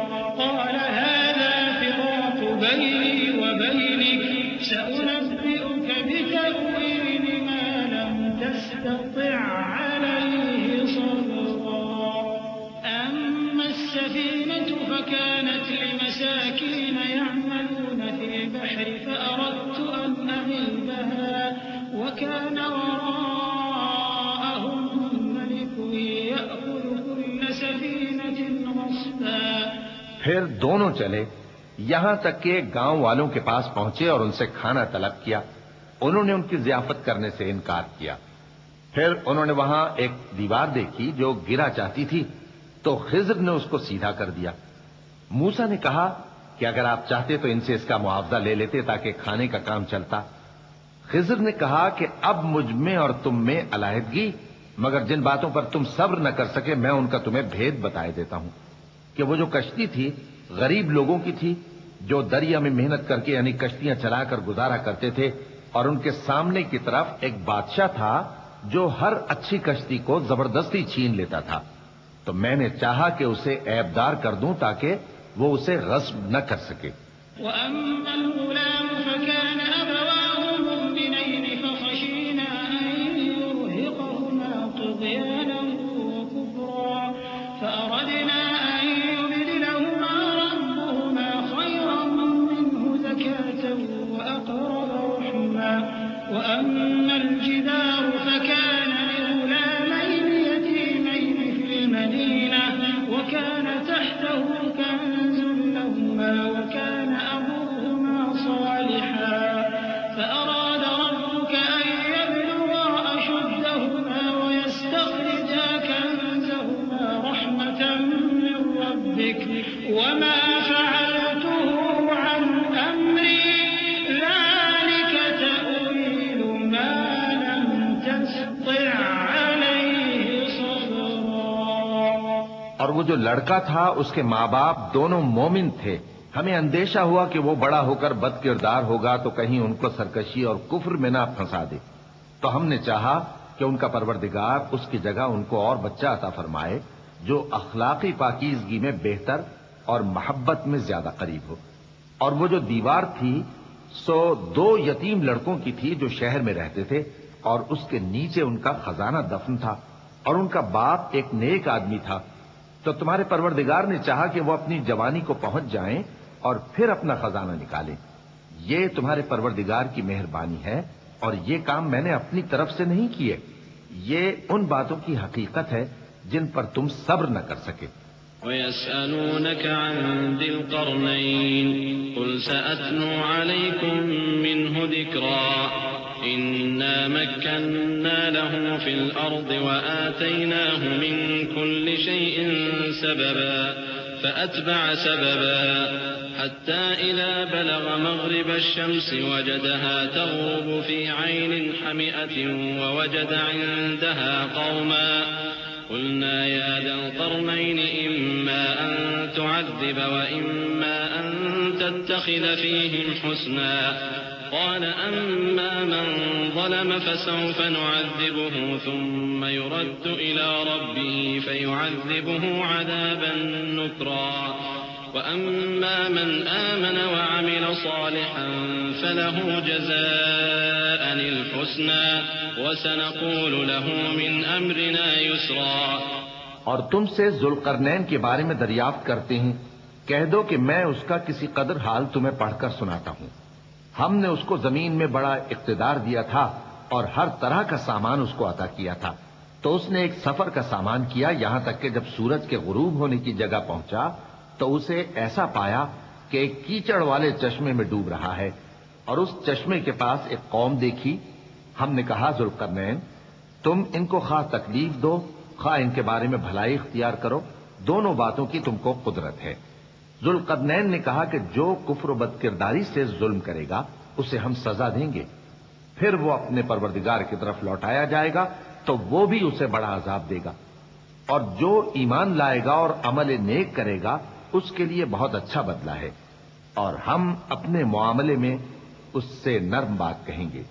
قال هذا فراق بيني وبينك سأنبئك بتأويل ما لم تستطع عليه صبرا. السفينة فكانت لمساكين يعملون في البحر فأردت أن أعيبها وكان وراءهم ملك يأخذ كل سفينة غصبا. پھر دونوں چلے یہاں تک کہ گاؤں والوں کے پاس پہنچے اور ان سے کھانا طلب کیا. انہوں نے ان کی ضیافت کرنے سے انکار کیا. پھر انہوں نے وہاں ایک دیوار دیکھی جو گرا چاہتی تھی تو خضر نے اس کو سیدھا کر دیا. موسیٰ نے کہا کہ اگر آپ چاہتے تو ان سے اس کا معاوضہ لے لیتے تاکہ کھانے کا کام چلتا. خضر نے کہا کہ اب مجھ میں اور تم میں علیحدگی، مگر جن باتوں پر تم صبر نہ کر سکے میں ان کا تمہیں بھید بتائے دیتا ہوں کہ وہ جو کشتی تھی غریب لوگوں کی تھی جو دریا میں محنت کر کے یعنی کشتیاں چلا کر گزارا کرتے تھے، اور ان کے سامنے کی طرف ایک بادشاہ تھا جو ہر اچھی کشتی کو زبردستی چھین لیتا تھا. تو میں نے چاہا کہ اسے عیبدار کر دوں تاکہ وہ اسے غصب نہ کر سکے. وأما الغلام فكان أبواه مؤمنين فخشينا أن يرهقهما طغيانا وكفرا فأردنا أن يبدلهما ربهما خيرا منه زكاة وأقرب رحما. وأما الجدار فكان لغلامين يتيمين في المدينة وكان تحته كنز لهما وكان أبوهما صالحا فأراد ربك أن يبلغا أشدهما ويستخرجا كنزهما رحمة من ربك وما فعلته عن أمري ذلك تأويل ما لم تستطع عليه صبرا. اور وہ جو لڑکا تھا اس کے ماں باپ دونوں مومن تھے. ہمیں اندیشہ ہوا کہ وہ بڑا ہو کر بد کردار ہوگا تو کہیں ان کو سرکشی اور کفر میں نہ پھنسا دے. تو ہم نے چاہا کہ ان کا پروردگار اس کی جگہ ان کو اور بچہ عطا فرمائے جو اخلاقی پاکیزگی میں بہتر اور محبت میں زیادہ قریب ہو. اور وہ جو دیوار تھی سو 2 یتیم لڑکوں کی تھی جو شہر میں رہتے تھے اور اس کے نیچے ان کا خزانہ دفن تھا اور ان کا باپ ایک نیک آدمی تھا. تو تمہارے پروردگار نے چاہا کہ وہ اپنی جوانی کو پہنچ جائیں اور پھر اپنا خزانہ نکالیں. یہ تمہارے پروردگار کی مہربانی ہے اور یہ کام میں نے اپنی طرف سے نہیں کیے. یہ ان باتوں کی حقیقت ہے جن پر تم صبر نہ کر سکے. ويسألونك عن ذي القرنين قل سأتلو عليكم منه ذكرا إنا مكنا له في الأرض وآتيناه من كل شيء سببا فأتبع سببا حتى إذا بلغ مغرب الشمس وجدها تغرب في عين حمئة ووجد عندها قوما قلنا يا ذا القرنين إما أن تعذب وإما أن تتخذ فيهم حسنا قال أما من ظلم فسوف نعذبه ثم يرد إلى ربه فيعذبه عذابا نكرا وأما من آمن وعمل صالحا فله جزاء الحسنى وسنقول له من أمرنا يسرا. اور تم سے ذوالقرنین کے بارے میں دریافت کرتے ہیں. کہہ دو کہ میں اس کا کسی قدر حال تمہیں پڑھ کر سناتا ہوں. ہم نے اس کو زمین میں بڑا اقتدار دیا تھا اور ہر طرح کا سامان اس کو عطا کیا تھا. تو اس نے ایک سفر کا سامان کیا یہاں تک کہ جب سورج کے غروب ہونے کی جگہ پہنچا تو اسے ایسا پایا کہ ایک کیچڑ والے چشمے میں ڈوب رہا ہے اور اس چشمے کے پاس ایک قوم دیکھی. ہم نے کہا ذوالقرنین تم ان کو خواہ تکلیف دو خواہ ان کے بارے میں بھلائی اختیار کرو، دونوں باتوں کی تم کو قدرت ہے. ذوالقرنین نے کہا کہ جو کفر و بد کرداری سے ظلم کرے گا اسے ہم سزا دیں گے، پھر وہ اپنے پروردگار کی طرف لوٹایا جائے گا تو وہ بھی اسے بڑا عذاب دے گا، اور جو ایمان لائے گا اور عمل نیک کرے گا اس کے لیے بہت اچھا بدلہ ہے، اور ہم اپنے معاملے میں اس سے نرم بات کہیں گے.